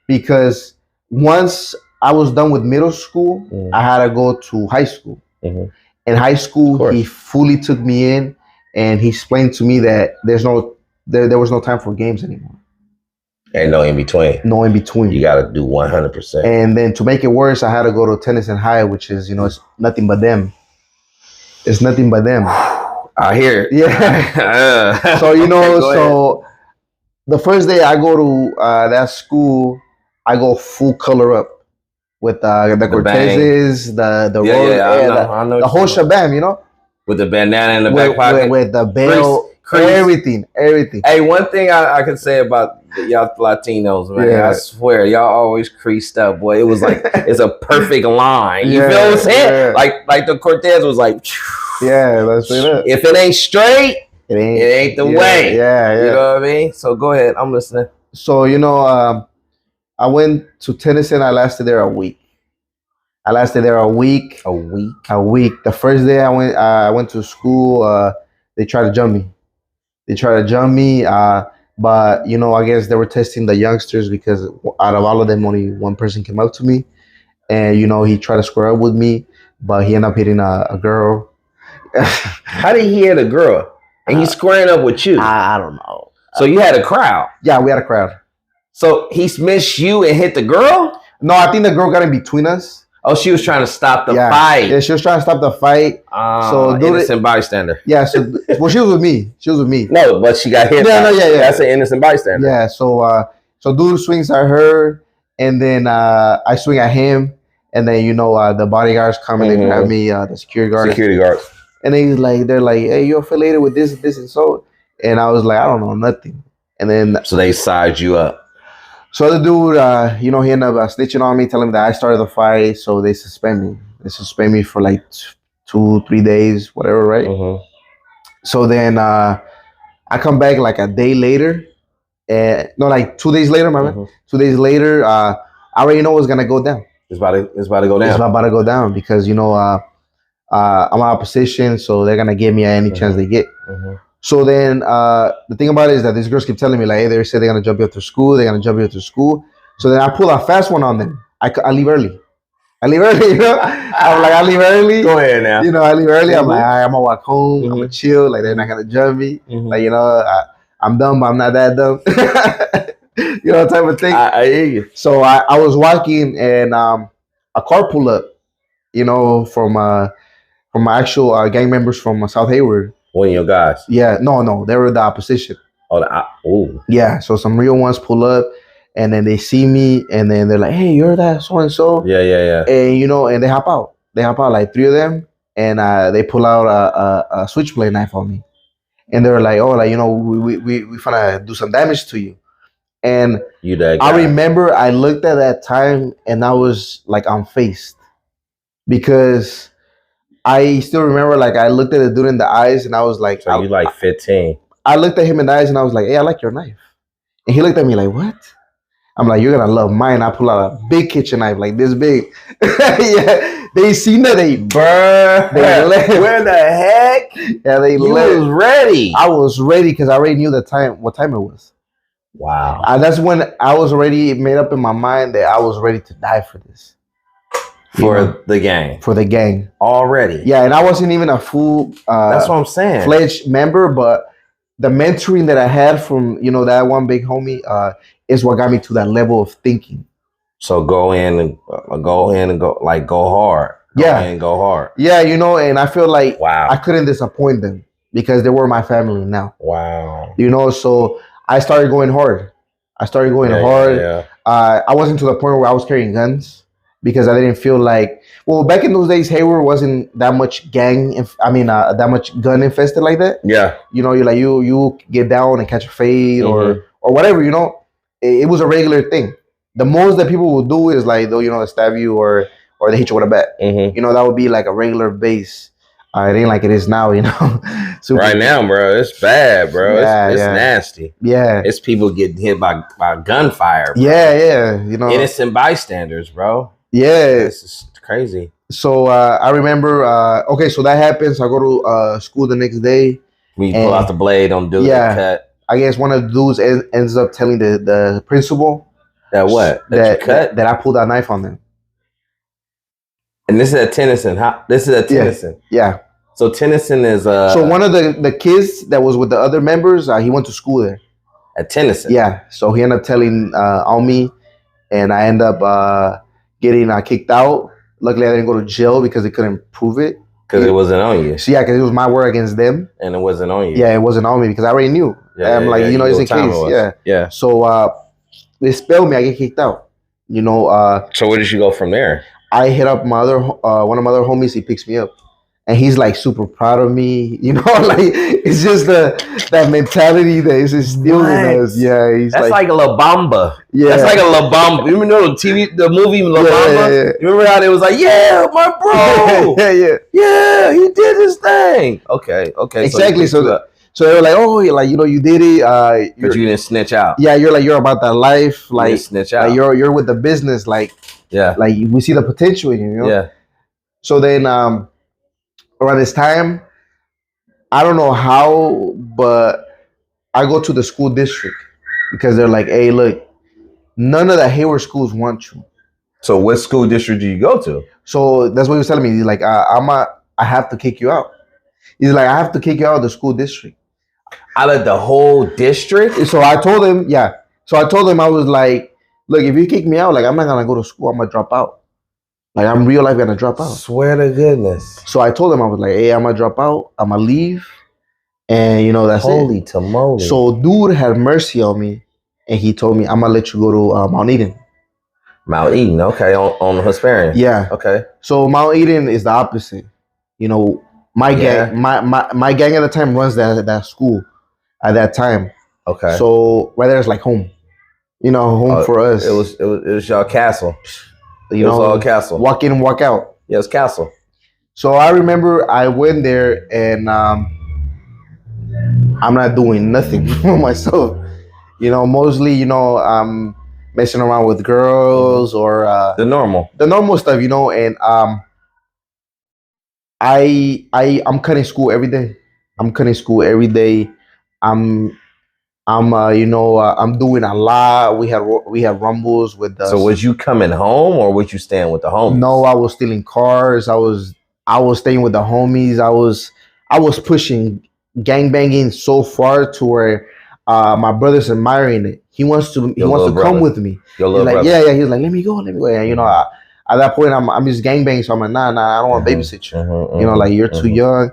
because once I was done with middle school, I had to go to high school. In high school, he fully took me in, and he explained to me that there was no time for games anymore. Ain't no in between. No in between. You got to do 100%. And then to make it worse, I had to go to Tennyson High, which is, it's nothing but them. It's nothing but them. I hear it. Yeah. So, so the first day I go to that school, I go full color up with the Cortezes, I know the whole shabam, with the bandana in the back pocket, with the belt, everything. Hey, one thing I can say about y'all Latinos, man, I swear y'all always creased up, boy. It was like it's a perfect line. You feel what I'm saying? Like the Cortez was like, yeah, that's it. If it ain't straight, it ain't the way. Yeah. You know what I mean? So go ahead, I'm listening. So I went to Tennessee and I lasted there a week. A week. The first day I went to school, they tried to jump me. But I guess they were testing the youngsters because out of all of them, only one person came up to me, and he tried to square up with me, but he ended up hitting a girl. How did he hit a girl? And he's squaring up with you? I don't know. So you had a crowd? Yeah, we had a crowd. So he missed you and hit the girl? No, I think the girl got in between us. Oh, she was trying to stop the fight. Yeah, she was trying to stop the fight. So innocent bystander. Yeah, so she was with me. No, but she got hit. Yeah. That's an innocent bystander. Yeah, so dude swings at her, and then I swing at him, and then the bodyguards come and they grab me, the security guards. And they're like, hey, you affiliated with this, and so, and I was like, I don't know nothing. And then so they sized you up. So the dude, he ended up snitching on me, telling me that I started the fight. So they suspend me. They suspend me for like 2-3 days, whatever, right? So then I come back like a day later, And no, like 2 days later, my man. 2 days later, I already know what's gonna go down. It's about to go down. It's about to go down because I'm on opposition, so they're gonna give me any chance they get. So then the thing about it is that these girls keep telling me like, hey, they said they're gonna jump you up to school. They're gonna jump you up to school. So then I pull a fast one on them. I leave early. I'm like, I leave early. Go ahead now. I leave early. I'm like, all right, I'm gonna walk home. I'm gonna chill. Like, they're not gonna jump me. Like, I'm dumb, but I'm not that dumb. Type of thing. I hear you. So I was walking and a car pulled up, from my actual gang members from South Hayward. One of your guys? Yeah, no, they were the opposition. Oh, yeah. So some real ones pull up, and then they see me, and then they're like, "Hey, you're that so and so." Yeah. And and they hop out. They hop out like 3 of them, and they pull out a switchblade knife on me, and they're like, "Oh, like we finna do some damage to you." And you that guy. I remember I looked at that time, and I was like unfazed because I still remember, like, I looked at the dude in the eyes, and I was like... So you like 15. I looked at him in the eyes, and I was like, hey, I like your knife. And he looked at me like, what? I'm like, you're going to love mine. I pull out a big kitchen knife, like this big. Yeah, they seen that. Bruh. Where the heck? Yeah, they left. You was ready. I was ready because I already knew what time it was. Wow. That's when I was already made up in my mind that I was ready to die for this. The gang. For the gang. Already. Yeah, and I wasn't even a full that's what I'm saying. Fledged member, but the mentoring that I had from, that one big homie is what got me to that level of thinking. So go in and go hard. Go hard. Yeah, and I feel like wow. I couldn't disappoint them because they were my family now. Wow. So I started going hard. hard. Yeah. I wasn't to the point where I was carrying guns. Because I didn't feel like, back in those days, Hayward wasn't that much that much gun infested like that. Yeah. You're like, you get down and catch a fade or whatever, It was a regular thing. The most that people will do is like, they'll, stab you or they hit you with a bat. That would be like a regular base. It ain't like it is now, Right now, bro, it's bad, bro. Yeah, it's nasty. Yeah. It's people getting hit by gunfire, bro. Yeah. Innocent bystanders, bro. Yeah. This is crazy. So I remember, so that happens. I go to school the next day. We pull out the blade, don't do the cut. I guess one of the dudes ends up telling the principal that what? That I pulled that knife on them. And this is at Tennyson. This is at Tennyson. Yeah. So Tennyson is So one of the kids that was with the other members, he went to school there. At Tennyson. Yeah. So he ended up telling on me, and I ended up getting kicked out. Luckily, I didn't go to jail because they couldn't prove it. Because it wasn't on you. So, yeah, because it was my word against them. And it wasn't on you. Yeah, it wasn't on me because I already knew. Yeah, I'm like, it's in case. Yeah. So they expelled me. I get kicked out. So where did you go from there? I hit up one of my other homies. He picks me up. And he's like super proud of me, like it's just that mentality that is instilled in us. Yeah, that's like a La Bamba. Yeah, that's like a La Bamba. You remember the movie La Bamba? Yeah. You remember how they was like, yeah, my bro, yeah, he did his thing. Okay, exactly. So they were like, oh, you did it. But you didn't snitch out. Yeah, you're about that life. Like, you didn't snitch out. Like you're with the business. Like, yeah, like we see the potential in you. Yeah. So then, around this time, I don't know how, but I go to the school district because they're like, hey, look, none of the Hayward schools want you. So what school district do you go to? So that's what he was telling me. He's like, I have to kick you out. He's like, I have to kick you out of the school district. Out of the whole district? So I told him, yeah. So I told him, I was like, look, if you kick me out, like, I'm not going to go to school. I'm going to drop out. Like, I'm real life gonna drop out. Swear to goodness. So I told him, I was like, hey, I'm gonna drop out. I'm gonna leave. And, that's Holy it. tamale. So dude had mercy on me. And he told me, I'm gonna let you go to Mount Eden. Mount Eden, okay, on Hesperian. Yeah. Okay. So Mount Eden is the opposite. My gang, my gang at the time runs that school at that time. Okay. So right there is like home. Home for us. It was y'all castle. It was all castle. Walk in and walk out. Yeah, it's castle. So I remember I went there and I'm not doing nothing for myself. You know, mostly, you know, messing around with girls or the normal stuff, you know. And I'm cutting school every day. I'm cutting school every day. I'm you know, I'm doing a lot. We have rumbles with the. So was you coming home or was you staying with the homies? No, I was stealing cars. I was staying with the homies. I was pushing gangbanging so far to where my brother's admiring it. He wants to come with me. Your He's little like, brother. yeah. He's like, let me go. And you know, at that point, I'm just gangbanging. So I'm like, nah, I don't want to babysit you. You know, like you're too young.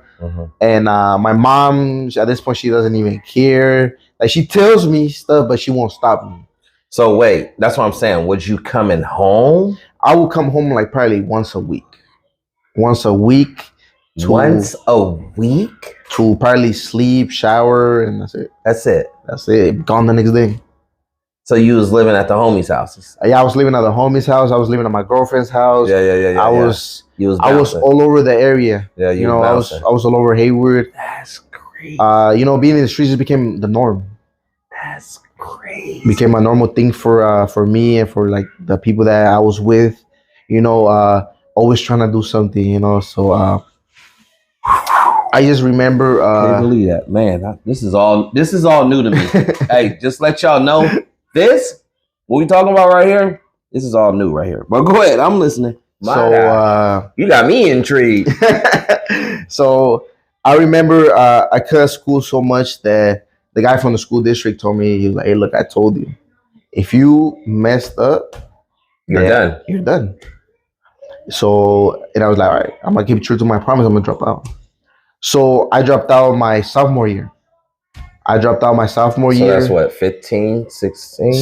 And my mom, at this point, she doesn't even care. Like she tells me stuff, but she won't stop me. So wait, that's what I'm saying. Was you coming home? I would come home like probably once a week. Once a week. To probably sleep, shower, and that's it. Gone the next day. So you was living at the homies' houses? Yeah, I was living at the homie's house. I was living at my girlfriend's house. Yeah. I was all over the area. Yeah, you know, I was all over Hayward. That's crazy. You know, being in the streets just became the norm. That's crazy. Became a normal thing for me and for like the people that I was with. You know, always trying to do something. You know, so I just remember. Can't believe that, man. This is all new to me. Hey, just let y'all know what we talking about right here. This is all new right here. But go ahead, I'm listening. You got me intrigued. So I remember I cut school so much that the guy from the school district told me, he was like, "Hey, look, I told you, if you messed up, you're done. You're done." So, and I was like, "All right, I'm gonna keep true to my promise. I'm gonna drop out." So I dropped out my sophomore year. So that's what, 15, 16?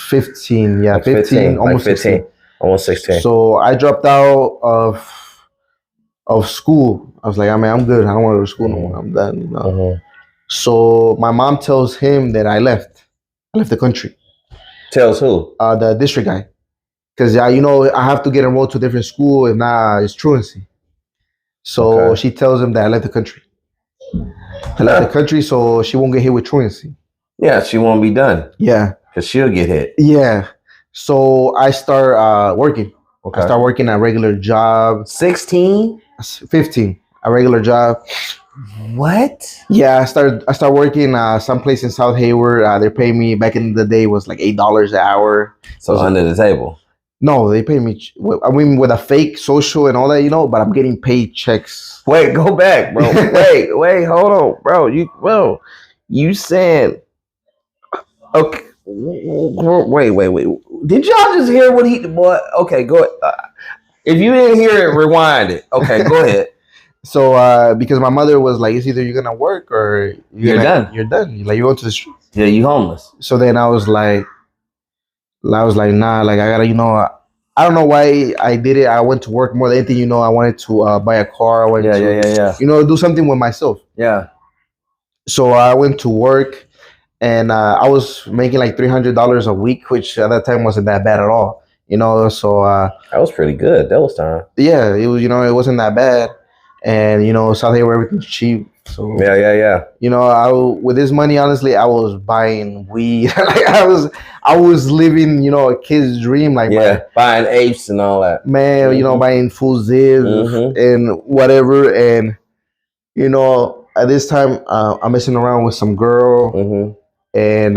15, yeah, 15, almost 16. Almost 16. So I dropped out of school. I was like, I mean, I'm good. I don't want to go to school no more. I'm done. You know? So my mom tells him that I left the country. Tells who? The district guy. Because, you know, I have to get enrolled to a different school and it's truancy. So she tells him that I left the country. I left the country so she won't get hit with truancy. Yeah, she won't be done. Yeah. Because she'll get hit. Yeah. So I start working. I start working a regular job. 16? 15. A regular job. What? Yeah, I start working someplace in South Hayward. They're paying me, back in the day, was like $8 an hour. So under the table? No, they pay me. I mean, with a fake social and all that, you know. But I'm getting paid checks. Wait, go back, bro. wait, hold on, bro. You said okay. Wait. Did y'all just hear what he? Boy, okay, go ahead. If you didn't hear it, rewind it. Okay, go ahead. So, because my mother was like, it's either you're gonna work or you're done. You're done. Like, you go to the streets. Yeah, you homeless. So then I was like, nah, like I gotta, you know, I don't know why I did it. I went to work more than anything, you know. I wanted to buy a car. I wanted to, you know, do something with myself. Yeah. So I went to work, and I was making like $300 a week, which at that time wasn't that bad at all, you know. So that was pretty good. That was time. Yeah, it was. You know, it wasn't that bad, and you know, South Hayward, everything's cheap. So yeah. You know, with this money, honestly, I was buying weed. Like I was living, you know, a kid's dream. Like buying apes and all that. Man, you know, buying full zips and whatever. And you know, at this time, I'm messing around with some girl, and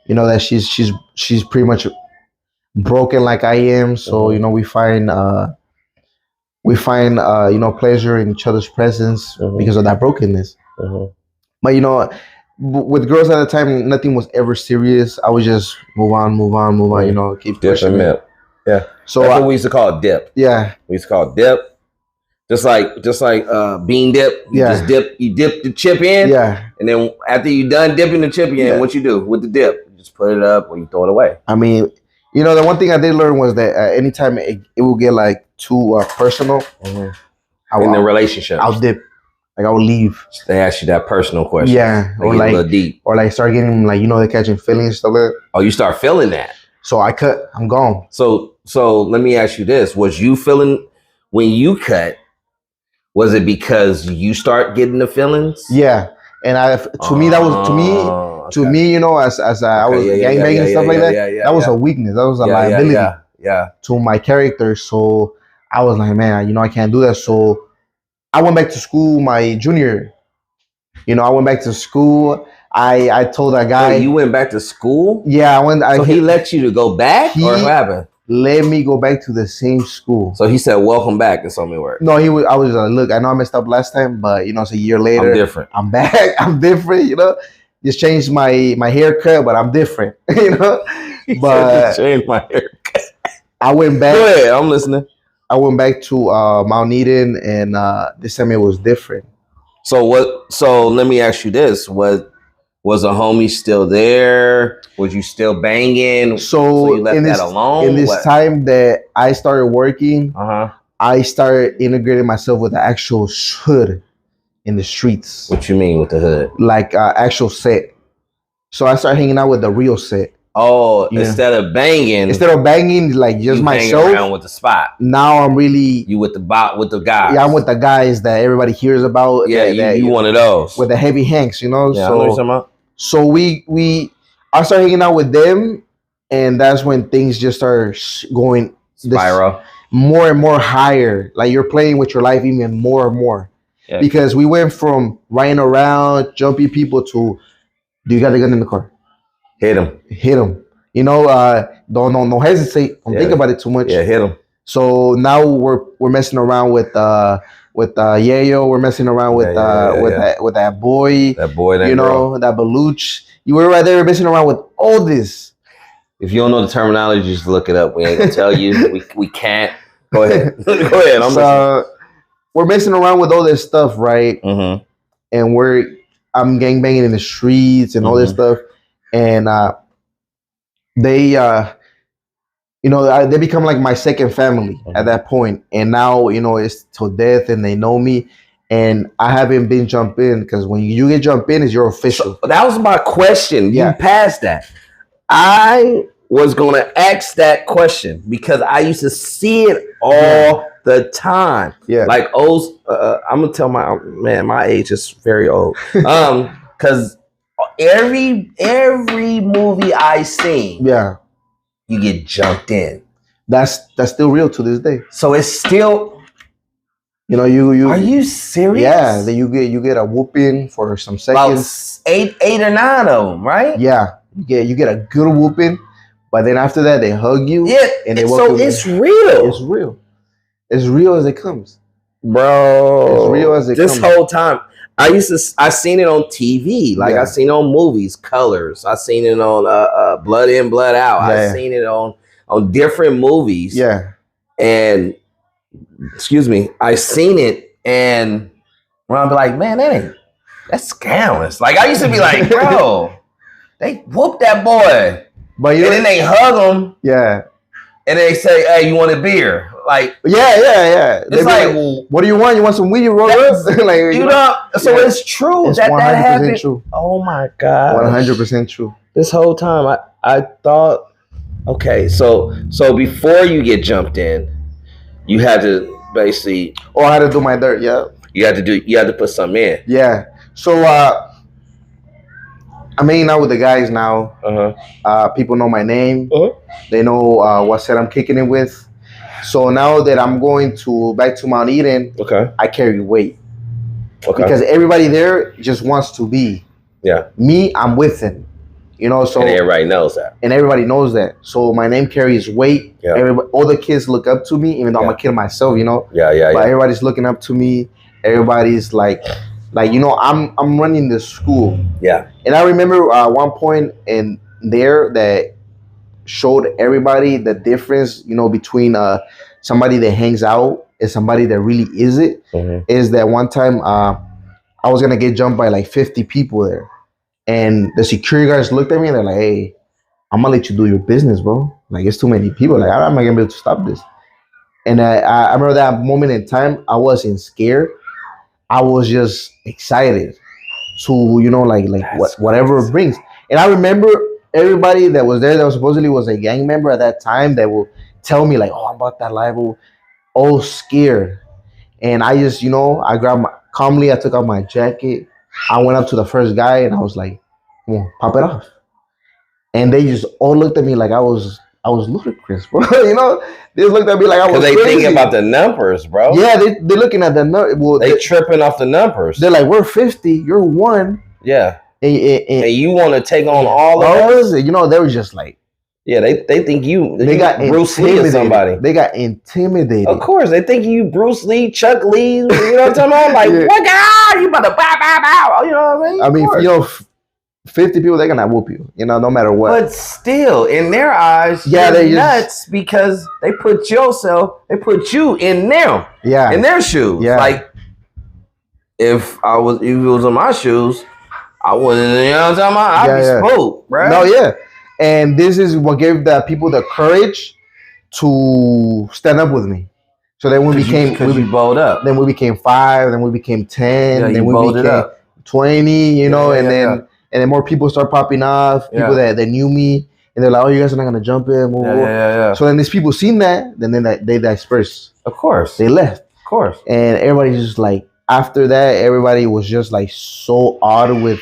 you know that she's pretty much broken like I am. So you know, we find you know, pleasure in each other's presence because of that brokenness. But you know, with girls at the time, nothing was ever serious. I was just move on. You know, keep pushing it. Yeah. So that's what we used to call dip. Yeah. We used to call dip. Just like bean dip. You dip the chip in. Yeah. And then after you done dipping the chip in, what you do with the dip? You just put it up or you throw it away. I mean, you know, the one thing I did learn was that anytime it will get like too personal in the relationship, I'll dip. Like, I will leave. They ask you that personal question. Yeah. Or like a little deep. Or like start getting, like, you know, they're catching feelings, stuff like that. Oh, you start feeling that. So I cut. I'm gone. So let me ask you this. Was you feeling, when you cut, was it because you start getting the feelings? Yeah. And to me, To me, you know, as I was gangbanging and stuff like that, that was a weakness. That was a liability to my character. So I was like, man, you know, I can't do that. So I went back to school my junior. You know, I went back to school. I told that guy. Wait, you went back to school? Yeah, I went. So he let you to go back, or what happened? Let me go back to the same school. So he said, "Welcome back," in so many words. No, he was. I was like, look, I know I messed up last time, but you know, it's a year later. I'm different. I'm back. I'm different. You know, just changed my haircut, but I'm different. You know, but changed my haircut. I went back. Go ahead, I'm listening. I went back to Mount Eden, and this time it was different. So what? So let me ask you this: was a homie still there? Was you still banging? So you left that alone? In this time that I started working, I started integrating myself with the actual hood in the streets. What you mean with the hood? Like actual set. So I started hanging out with the real set. Oh, instead of banging, like just myself around with the spot. Now I'm really you with the guys. Yeah, I'm with the guys that everybody hears about. Yeah, you one of those with the heavy hanks, you know. Yeah, so, I know what you're talking about. So I started hanging out with them, and that's when things just started going spiral more and more higher. Like you're playing with your life even more and more, because we went from riding around, jumping people to, do you got the gun in the car? Hit him. You know, don't hesitate. Don't think about it too much. Yeah, hit him. So now we're messing around with Yayo. We're messing around with that boy. That boy. That you girl. know, that Baluch. You were right there messing around with all this. If you don't know the terminology, just look it up. We ain't gonna tell you. We can't. Go ahead. Go ahead. We're messing around with all this stuff, right? Mm-hmm. And I'm gangbanging in the streets and all this stuff. And they they become like my second family at that point. And now, you know, it's till death, and they know me. And I haven't been jumped in, because when you get jumped in, you're official. So that was my question. You passed that. I was gonna ask that question because I used to see it all the time. Yeah, like I'm gonna tell my age is very old. Because every movie I seen, you get jumped in. That's still real to this day. So it's still, you know, you are you serious? Yeah, then you get a whooping for some seconds. About eight or nine of them, right? Yeah, you get a good whooping, but then after that they hug you. Yeah, and they so it's real. It's real. As real as it comes, bro. As real as it comes. This whole time. I seen it on TV, like I seen it on movies, Colors. I seen it on Blood In, Blood Out. I seen it on different movies. Yeah. And excuse me, I seen it, and when I'd be like, man, that's scandalous. Like I used to be like, bro, they whooped that boy, but and then they hug him. Yeah. And they say, hey, you want a beer? Like, yeah. It's like, well, what do you want? You want some weed? Like, you know, so it's true. It's 100% happened. True. Oh my God. 100% true. This whole time I thought, okay, so before you get jumped in, you had to basically I had to do my dirt, You had to put something in. Yeah. So I'm hanging out with the guys now. People know my name. They know what set I'm kicking it with. So now that I'm going back to Mount Eden, I carry weight. Because everybody there just wants to be. Yeah. Me, I'm with them. You know, so and everybody knows that. And everybody knows that. So my name carries weight. Yeah. All the kids look up to me, even though I'm a kid myself, you know. Yeah. But everybody's looking up to me. Everybody's like you know, I'm running the school. Yeah. And I remember one point in there that showed everybody the difference, you know, between somebody that hangs out and somebody that really is it. Is that one time I was gonna get jumped by like 50 people there, and the security guards looked at me and they're like, hey, I'm gonna let you do your business, bro. Like, it's too many people. Like, I'm not gonna be able to stop this. And I remember that moment in time, I wasn't scared. I was just excited to, you know, like whatever it brings. And I remember everybody that was there that was supposedly was a gang member at that time that will tell me like, oh, I'm about that life, all scared. And I just, you know, I took out my jacket. I went up to the first guy and I was like, well, pop it off. And they just all looked at me like I was ludicrous, bro. They just looked at me like I was crazy. Because they thinking about the numbers, bro. Yeah, they're looking at the number. Well, they tripping off the numbers. They're like, we're 50, you're 1. Yeah. And you want to take on all of us? They were just like, yeah, they think they got Bruce Lee or somebody. They got intimidated. Of course, they think you Bruce Lee, Chuck Lee. You know what I'm talking about? Like, what guy? You about to bow, bow, bow? You know what I mean? I mean, 50 people, they're gonna whoop you. No matter what. But still, in their eyes, they're nuts because they put you in them. Yeah. In their shoes. Yeah. Like, if it was in my shoes, I wouldn't. You know what I'm talking about? I'd be smoked, bro. No, yeah. And this is what gave the people the courage to stand up with me. So then we became bowled up. Then we became 5. Then we became 10. Yeah, then we became 20. And then more people start popping off. People that knew me, and they're like, "Oh, you guys are not gonna jump in." Yeah. So then these people seen that, then they dispersed. Of course, they left. Of course, and everybody's just like, after that, everybody was just like so awed with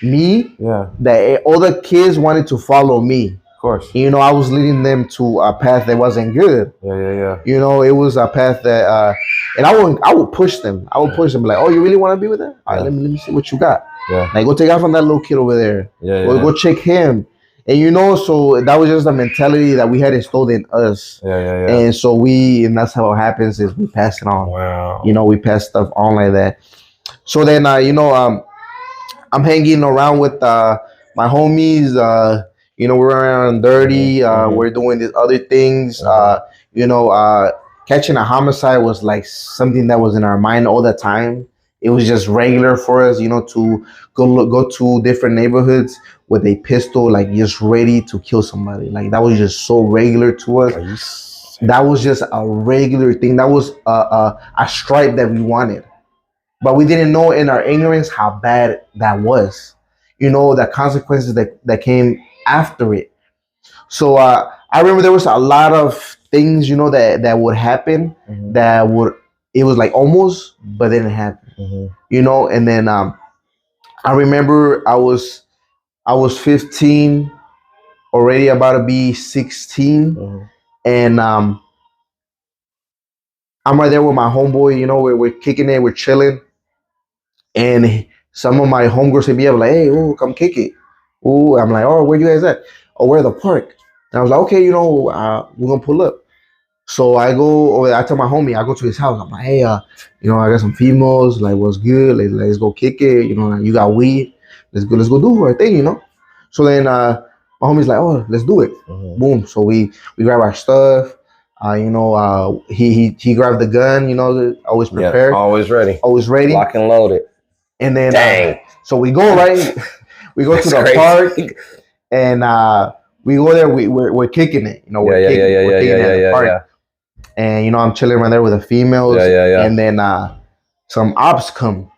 me. Yeah, that all the kids wanted to follow me. Of course, I was leading them to a path that wasn't good. Yeah. It was a path that, and I would push them. I would push them like, "Oh, you really want to be with that? All right, let me see what you got." Yeah. Like, go take out from that little kid over there. Yeah. Go check him. And so that was just the mentality that we had installed in us. Yeah. And so and that's how it happens, is we pass it on. Wow. We pass stuff on like that. So then I'm hanging around with my homies. We're around 30. We're doing these other things. Catching a homicide was like something that was in our mind all the time. It was just regular for us, to go to different neighborhoods with a pistol, like just ready to kill somebody. Like that was just so regular to us. That was just a regular thing. That was a stripe that we wanted, but we didn't know in our ignorance how bad that was. The consequences that came after it. So I remember there was a lot of things, that would happen, it was like almost, but didn't happen. And then I remember I was 15, already about to be 16, and I'm right there with my homeboy. We're kicking it, we're chilling, and some of my homegirls hit me up like, "Hey, ooh, come kick it." Ooh, I'm like, "Oh, where you guys at?" "Oh, we're at the park." And I was like, "Okay, we're gonna pull up." So I go over there, I tell my homie, I go to his house. I'm like, "Hey, I got some females, like, what's good? Let's go kick it. You got weed. Let's go do our thing, So then my homie's like, "Oh, let's do it." Boom. So we grab our stuff. He grabbed the gun, always prepared. Yeah, always ready. Lock and loaded. And then so we go we go to the park, and we go there, we're kicking it. We're kicking it at the park. And I'm chilling right there with the females. Yeah. And then some ops come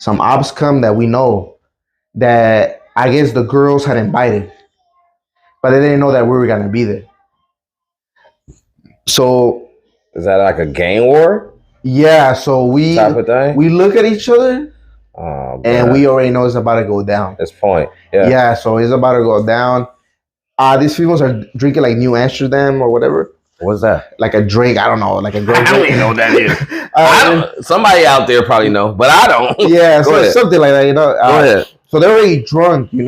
that we know, that I guess the girls had invited, but they didn't know that we were gonna be there. So is that like a gang war? Yeah. So we look at each other, and we already know it's about to go down. This point. Yeah. Yeah. So it's about to go down. These females are drinking like New Amsterdam or whatever. What's that? Like a drink, I don't know, like a grape. I don't even know what that is. Somebody out there probably know, but I don't. Yeah, so something like that, Go ahead. So they're already drunk, they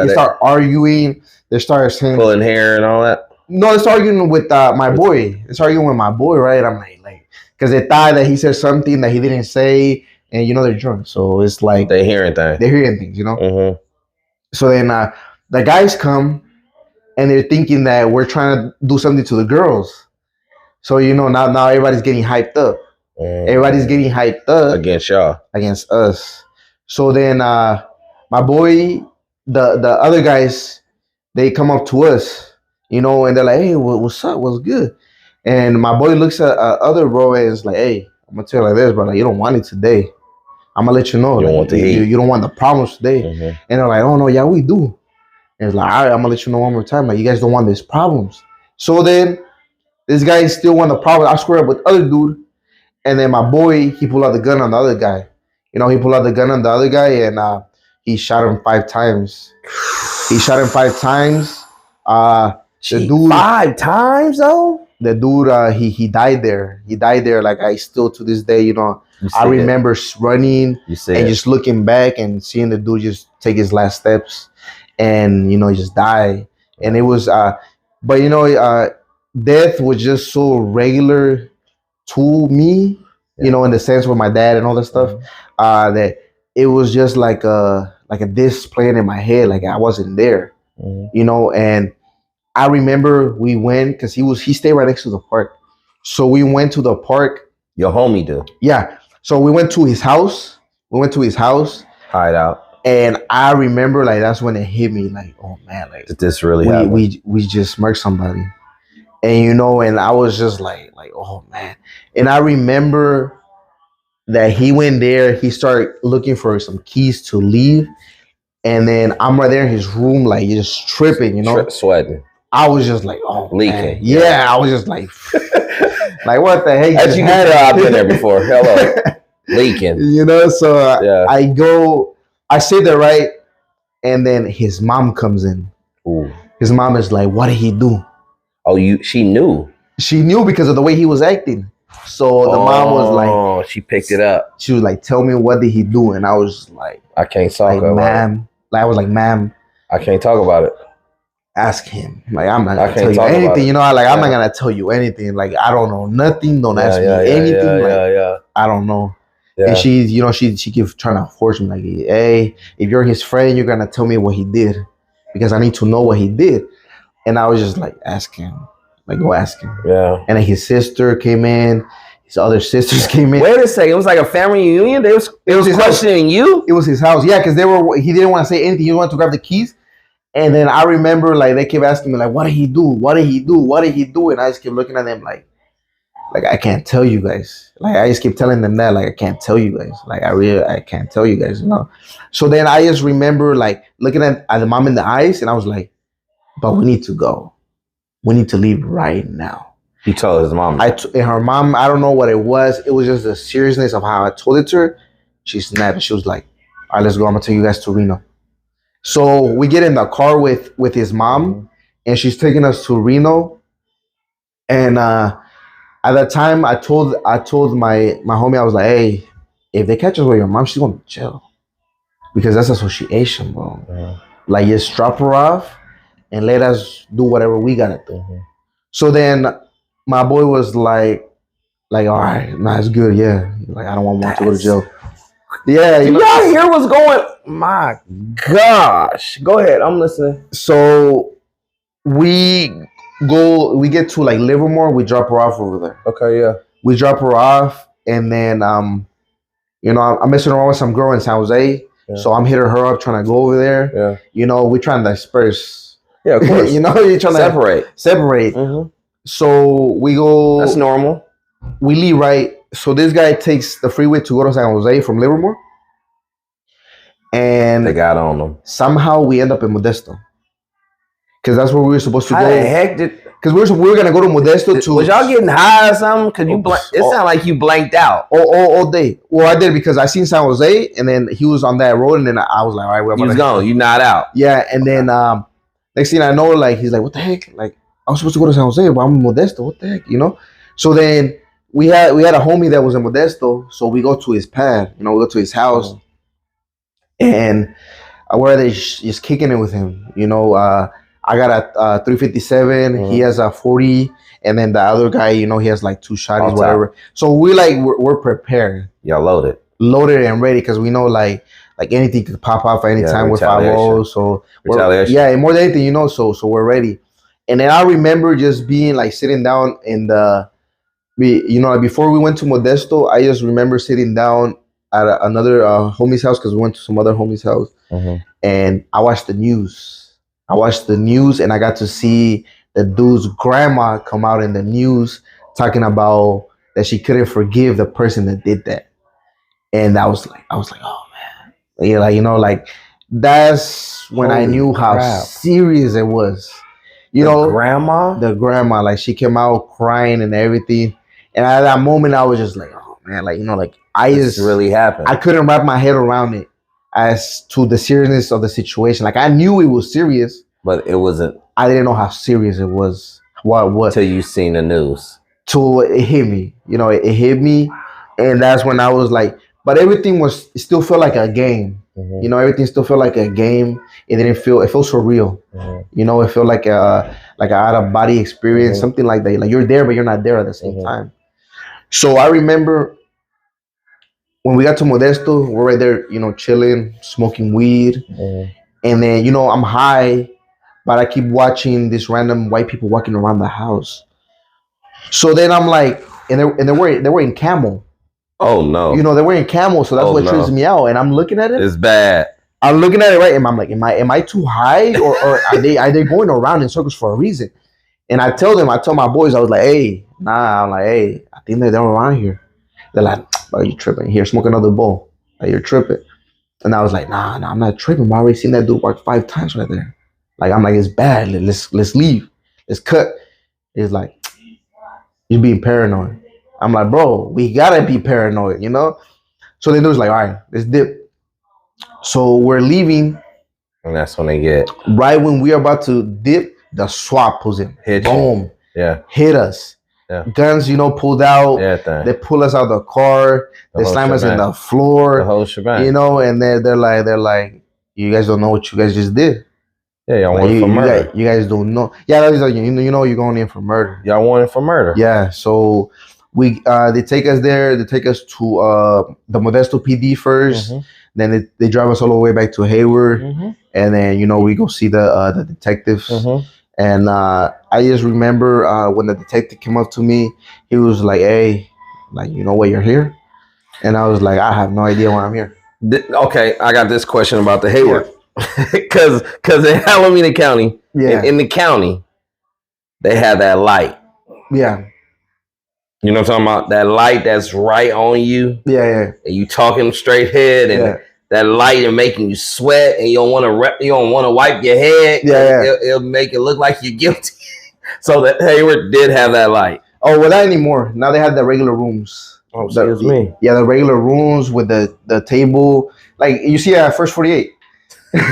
start arguing. They start saying, pulling hair and all that. No, they start arguing with my boy. They start arguing with my boy, right? I'm like, because they thought that he said something that he didn't say, and they're drunk, so it's like they're hearing things. Mm-hmm. So then the guys come. And they're thinking that we're trying to do something to the girls. So, now everybody's getting hyped up. Everybody's getting hyped up. Against y'all. Against us. So then my boy, the other guys, they come up to us, and they're like, "Hey, what's up? What's good?" And my boy looks at other bro and is like, "Hey, I'm going to tell you like this, but you don't want it today. I'm going to let you know. You don't want the heat. You don't want the problems today." And they're like, "Oh, no, yeah, we do." And it's like, "All right, I'm gonna let you know one more time. Like, you guys don't want these problems." So then this guy still want the problem. I square up with other dude, and then my boy, he pulled out the gun on the other guy. He pulled out the gun on the other guy, and he shot him 5 times. He shot him 5 times. The dude 5 times though. The dude, he died there. He died there. Like I still to this day, I remember running and just looking back and seeing the dude just take his last steps, and just die. And it was, but death was just so regular to me, in the sense with my dad and all that stuff, that it was just like a disc playing in my head, like I wasn't there, and I remember we went because he stayed right next to the park. So we went to the park. Your homie do. Yeah. So we went to his house. Hide out. And I remember like that's when it hit me like, oh man, like did this really happen? We just murked somebody. And and I was just like, oh man. And I remember that he went there, he started looking for some keys to leave. And then I'm right there in his room, like just tripping, sweating. I was just like, oh, leaking. Man. Yeah, I was just like, like what the heck? As you can tell, I've been there before. Hello, leaking. So I sit there, right, and then his mom comes in. Ooh. His mom is like, what did he do? Oh, she knew. She knew because of the way he was acting. So the mom was like, oh, she picked it up. She was like, tell me what did he do? And I was like, I can't talk about ma'am. I was like, ma'am, I can't talk about it. Ask him. Like I'm not gonna tell you anything. I'm not gonna tell you anything. Like I don't know nothing. Don't ask me anything. I don't know. Yeah. And she's, she keeps trying to force me like, hey, if you're his friend, you're gonna tell me what he did because I need to know what he did. And I was just like, ask him. Like go ask him. Yeah. And then his sister came in. His other sisters came in. Wait a second. It was like a family reunion. It was questioning you. It was his house. Yeah, because he didn't want to say anything. He wanted to grab the keys. And then I remember like they kept asking me like, what did he do? What did he do? What did he do? And I just kept looking at them like I can't tell you guys. Like I just keep telling them that like I can't tell you guys. Like I can't tell you guys. So then I just remember like looking at the mom in the eyes, and I was like, but we need to go. We need to leave right now. He told his mom. And her mom, I don't know what it was. It was just the seriousness of how I told it to her. She snapped. She was like, all right, let's go. I'm gonna take you guys to Reno. So we get in the car with his mom, and she's taking us to Reno. And at that time, I told my homie, I was like, hey, if they catch us with your mom, she's going to jail. Because that's association, bro. Yeah. Like, just drop her off and let us do whatever we got to do. Mm-hmm. So then my boy was like, all right, nah, it's good, yeah. Like, I don't want to go to jail. Yeah, y'all hear what's going? My gosh, go ahead. I'm listening. So we get to like Livermore. We drop her off over there. Okay, yeah. We drop her off, and then I'm messing around with some girl in San Jose. Yeah. So I'm hitting her up, trying to go over there. Yeah. We're trying to disperse. Yeah, of course. You're trying to separate. Mm-hmm. So we go. That's normal. We leave right. So this guy takes the freeway to go to San Jose from Livermore. And they got on them. Somehow we end up in Modesto. Because that's where we were supposed to go. How the heck did... Because we were going to go to Modesto too. Was y'all getting high or something? Because it sounded like you blanked out. All day. Well, I did because I seen San Jose, and then he was on that road, and then I was like, all right, we're about gone. You not out. Yeah, and then next thing I know, like, he's like, what the heck? Like, I was supposed to go to San Jose, but I'm in Modesto. What the heck? So then... We had a homie that was in Modesto, so we go to his pad, we go to his house, and we're there just kicking it with him. I got a 357, he has a 40, and then the other guy, he has like 2 shotties, whatever. So we're prepared. Y'all loaded and ready because we know like anything could pop off at any time with 5-0. So and more than anything, so we're ready. And then I remember just being like sitting down in the. Before we went to Modesto, I just remember sitting down at another homie's house because we went to some other homie's house, and I watched the news. And I got to see the dude's grandma come out in the news talking about that she couldn't forgive the person that did that, and I was like, oh man, that's when I knew how serious it was. The grandma, like she came out crying and everything. And at that moment, I was just like, oh man, I just really happened. I couldn't wrap my head around it. as to the seriousness of the situation. Like I knew it was serious, but it wasn't. I didn't know how serious it was. What? Till you seen the news. Till it hit me. You know, it hit me, and that's when I was like. But everything it still felt like a game. Mm-hmm. You know, everything still felt like a game. It felt surreal. Mm-hmm. You know, it felt like a out of body experience, mm-hmm. something like that. Like you're there, but you're not there at the same mm-hmm. time. So I remember when we got to Modesto, we're right there, you know, chilling, smoking weed, mm-hmm. and then, you know, I'm high, but I keep watching these random white people walking around the house. So then I'm like, and they're wearing camel. Oh no! You know, they're wearing camel, so that's what trips me out. And I'm looking at it. It's bad. I'm looking at it, right, and I'm like, am I too high, or are they going around in circles for a reason? And I tell my boys, I was like, hey, nah, I'm like, hey, I think they're around here. They're like, oh, you tripping? Here, smoke another bowl. Like, you're tripping. And I was like, nah, I'm not tripping. I already seen that dude walk 5 times right there. Like, I'm like, it's bad. Let's leave. Let's cut. He's like, you're being paranoid. I'm like, bro, we gotta be paranoid, you know? So then dude's like, all right, let's dip. So we're leaving. And that's when they get. Right when we're about to dip, the SWAT pulls in. Boom. Yeah. Hit us. Yeah. Guns, you know, pulled out. Everything. They pull us out of the car. They slam us in the floor. The whole shebang. You know, and they're like, you guys don't know what you guys just did. Yeah, y'all wanted for murder. You guys don't know. Yeah, you know you're going in for murder. Y'all wanted for murder. Yeah, so they take us there. They take us to the Modesto PD first. Mm-hmm. Then they drive us all the way back to Hayward. Mm-hmm. And then, you know, we go see the detectives. Mm-hmm. And I just remember when the detective came up to me, he was like, hey, like, you know why you're here? And I was like, I have no idea why I'm here. Okay, I got this question about the Hayward. Because in Alameda County, in the county, they have that light. Yeah. You know what I'm talking about? That light that's right on you. Yeah. And you talking straight head, and that light and making you sweat, and you don't want to wipe your head. Yeah. It'll make it look like you're guilty. So that Hayward did have that light. Oh, well, not anymore. Now they have the regular rooms. Oh, excuse me. Yeah, the regular rooms with the table, like you see at First 48. Okay,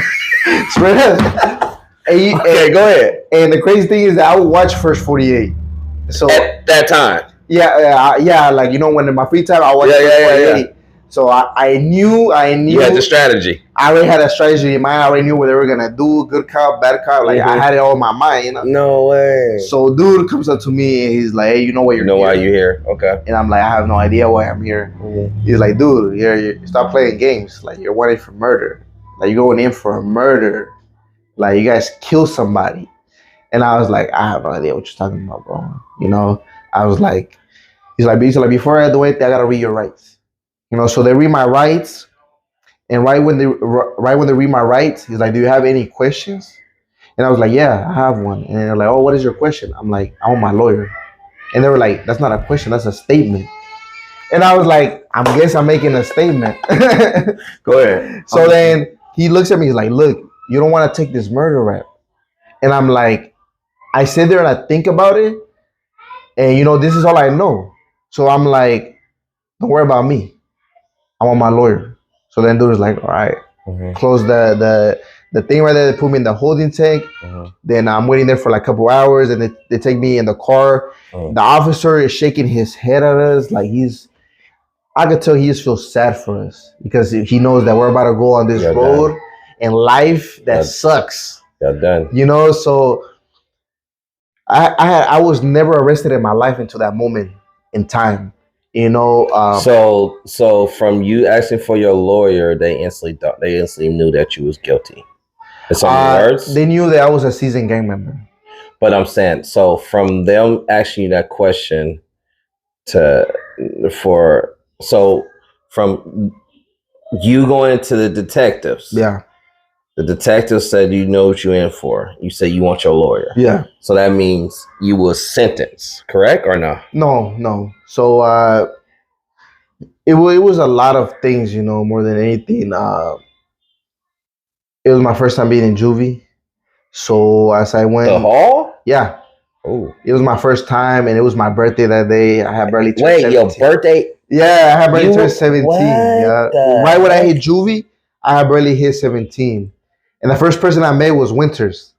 go ahead. And the crazy thing is that I would watch First 48. So at that time. Yeah, like, you know, when in my free time I watch First 48. Yeah. So I knew. You had the strategy. I already had a strategy in mind. I already knew what they were gonna do. Good cop, bad cop. Like, I had it all in my mind, you know. No way. So dude comes up to me and he's like, hey, you know what you're here? Why you're here? Okay. And I'm like, I have no idea why I'm here. Mm-hmm. He's like, dude, you stop playing games. Like, you're wanted for murder. Like, you're going in for a murder. Like, you guys kill somebody. And I was like, I have no idea what you're talking about, bro. You know, I was like, he's like, before I do it, I gotta read your rights. You know, so they read my rights, and right when they read my rights, he's like, do you have any questions? And I was like, yeah, I have one. And they're like, oh, what is your question? I'm like, I want my lawyer. And they were like, that's not a question, that's a statement. And I was like, I guess I'm making a statement. Go ahead. So then he looks at me, he's like, look, you don't want to take this murder rap. And I'm like, I sit there and I think about it, and, you know, this is all I know. So I'm like, don't worry about me. I want my lawyer. So then dude was like, all right, close the thing right there. They put me in the holding tank. Then I'm waiting there for like a couple hours, and they take me in the car. The officer is shaking his head at us. Like, I could tell he just feels sad for us, because he knows that we're about to go on this road and life that sucks. Done. You know, so I was never arrested in my life until that moment in time. You know, so from you asking for your lawyer, they instantly knew that you was guilty. In some words, they knew that I was a seasoned gang member. But I'm saying, so from them asking you that question from you going to the detectives, the detectives said, you know what you're in for. You say you want your lawyer. Yeah. So that means you was sentenced, correct or no? No. So it was a lot of things, you know, more than anything. It was my first time being in Juvie. So as I went... The hall? Yeah. Oh. It was my first time, and it was my birthday that day. I had barely turned 17. Your birthday? Yeah, I had barely turned 17. Yeah. Right when I hit Juvie, I had barely hit 17, and the first person I met was Winters.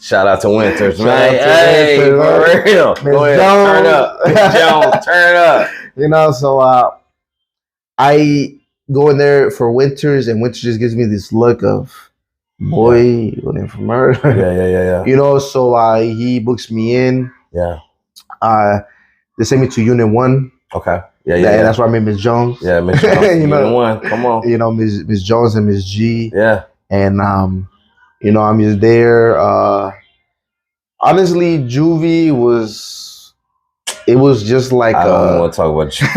Shout out to Winters, Shout man. out to Hey, Winters, for real. Miss Go ahead, turn up. Jones. Miss Jones, turn up. You know, so I go in there for Winters, and Winters just gives me this look of, boy, you went in for murder. Yeah. You know, so he books me in. Yeah. They sent me to Unit 1. Okay. Yeah. That's where I met Miss Jones. Yeah, Miss Jones. You know, one. Come on. You know, Miss Jones and Miss G. Yeah. And you know, I'm just there. Honestly, Juvie was just like I don't want to talk about you.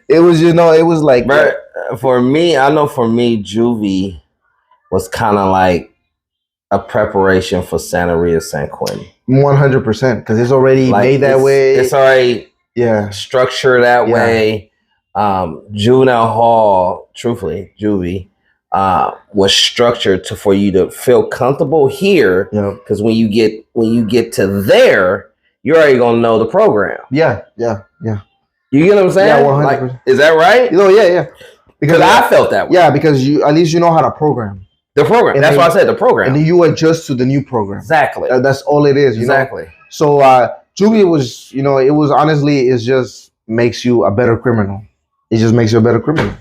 it was, you know, it was like, Bro, for me, Juvie was kind of like a preparation for Santeria San Quentin. 100%, because it's already made that way. It's already structured that way. Juvenile Hall, truthfully, Juvie, was structured for you to feel comfortable here. Because when you get to there, you're already gonna know the program. Yeah. You get what I'm saying? Yeah, 100%. Like, is that right? You know, yeah. Because I felt that way. Yeah, because you at least you know how to program. The program. And that's why I said the program. And then you adjust to the new program. Exactly. That's all it is. You know? So Juvie was, you know, it was honestly, it just makes you a better criminal. It just makes you a better criminal.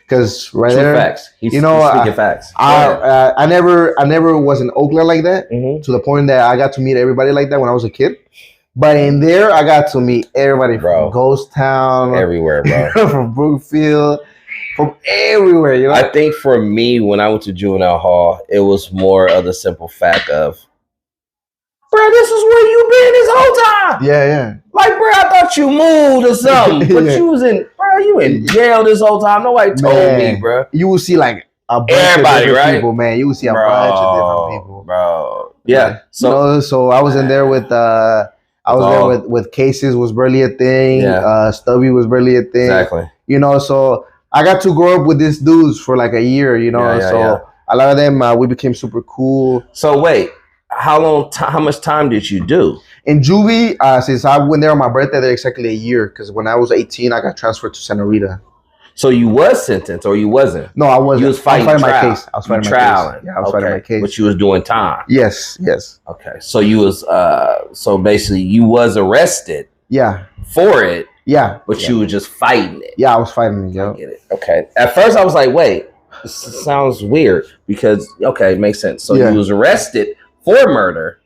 Because facts. He's speaking facts. I never was in Oakland like that, to the point that I got to meet everybody like that when I was a kid. But in there, I got to meet everybody from Ghost Town, everywhere, bro, from Brookfield, from everywhere. You know, I think for me, when I went to Juvenile Hall, it was more of the simple fact of, bro, this is where you been this whole time. Yeah. Like, bro, I thought you moved or something, but you was in, bro, you in jail this whole time. Nobody told me, bro. You will see like a bunch everybody, of different people, man. You will see a bunch of different people, bro. Yeah. So, you know, so I was in there with with Cases was barely a thing. Stubby was barely a thing. Exactly. You know, so I got to grow up with these dudes for like a year. You know, a lot of them we became super cool. So wait, how much time did you do in Juvie? Since I went there on my birthday, there exactly a year. Because when I was 18, I got transferred to Santa Rita. So you was sentenced or you wasn't? No, I wasn't. You was fighting my case. I was fighting my case. Yeah, I was fighting my case. But you was doing time. Yes. Okay. So you was so basically you was arrested. Yeah. For it. Yeah. But you were just fighting it. Yeah, I was fighting it. Yeah. I get it. Okay. At first I was like, wait, this sounds weird because it makes sense. So you was arrested for murder,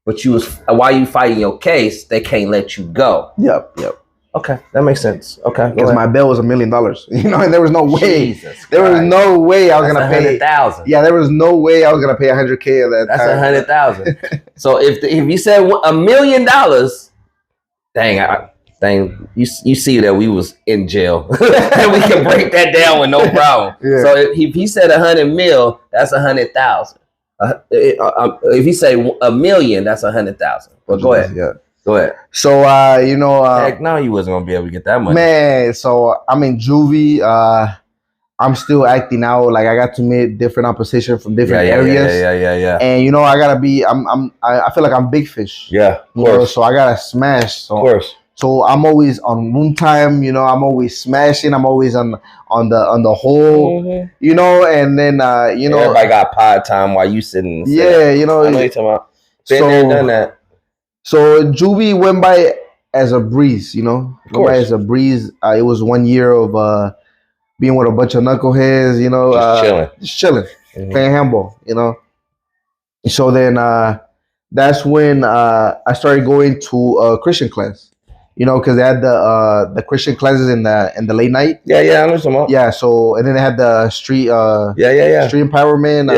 but you was while you fighting your case, they can't let you go. Yep. Okay, that makes sense. Okay, because my bail was $1 million. You know, and there was no way. There was no way I was gonna pay $100,000. Yeah, there was no way I was gonna pay $100K of that. That's $100,000. So if you said $1 million, dang, you see that we was in jail, and we can break that down with no problem. So if he said $100 million, that's $100,000. If you say $1 million, that's $100,000. Well, go ahead. Yeah. Go ahead. So you know, heck no, you wasn't gonna be able to get that money, man. So I'm in Juvie. I'm still acting out. Like I got to meet different opposition from different areas. Yeah. And you know, I gotta be. I feel like I'm big fish. Yeah, of course. So I gotta smash. So, of course. So I'm always on room time. You know, I'm always smashing. I'm always on the hole. You know, and then you know, everybody got pod time while you sitting. Yeah, you know. I know you're talking about. Been there, done that. So Juvie went by as a breeze, you know. Went by as a breeze. It was 1 year of being with a bunch of knuckleheads, you know. Just chilling, playing handball, you know. So then that's when I started going to a Christian class, you know, because they had the Christian classes in the late night. Yeah, I know some more. Yeah, so and then they had the street street empowerment.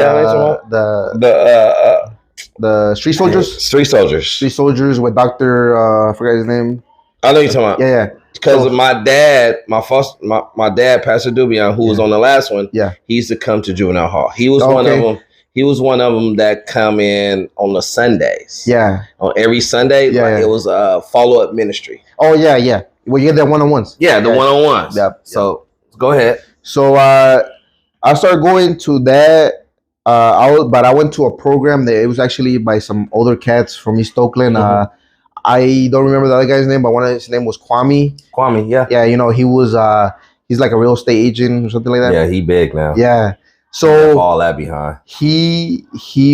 The street soldiers. Street soldiers with Dr. I forgot his name. I know you're talking about. Yeah. Because of my dad, my dad, Pastor Dubion, who was on the last one. Yeah. He used to come to Juvenile Hall. He was one of them. He was one of them that come in on the Sundays. Yeah. On every Sunday, it was a follow-up ministry. Oh yeah. Well, you get that one-on-ones. Yeah, the one-on-ones. Yep. So go ahead. So I started going to that. I went to a program that it was actually by some older cats from East Oakland. I don't remember the other guy's name, but one of his name was Kwame. Yeah. Yeah, you know, he was He's like a real estate agent or something like that. Yeah, he big now. Yeah. So all that behind. He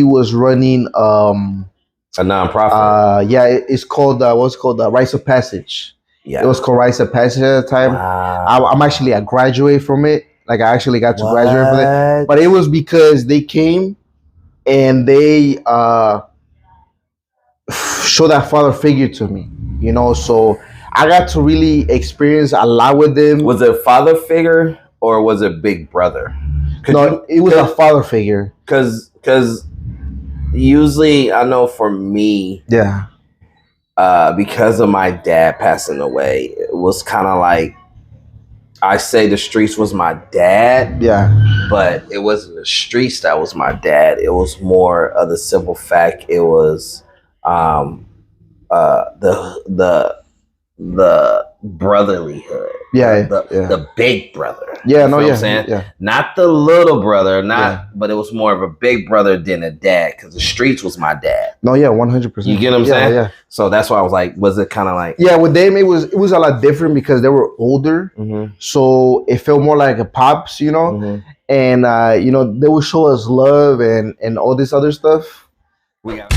was running a nonprofit. Yeah, it's called what's called Rites of Passage. Yeah. It was called Rites of Passage at the time. Wow. I'm actually a graduate from it. Like I actually got to graduate from it. But it was because they came and they showed that father figure to me. You know, so I got to really experience a lot with them. Was it a father figure or was it big brother? No, it was a father figure. Because usually I know for me, yeah, because of my dad passing away, it was kind of like, I say the streets was my dad. Yeah. But it wasn't the streets that was my dad. It was more of the simple fact it was the brotherlyhood. Yeah, the big brother. Yeah, no, what yeah, I'm saying? Yeah. Not the little brother, but it was more of a big brother than a dad because the streets was my dad. No, yeah, 100%. You get what I'm saying? Yeah. So that's why I was like, was it kind of like? Yeah, with them it was a lot different because they were older, so it felt more like a pops, you know, and you know they would show us love and all this other stuff. We got.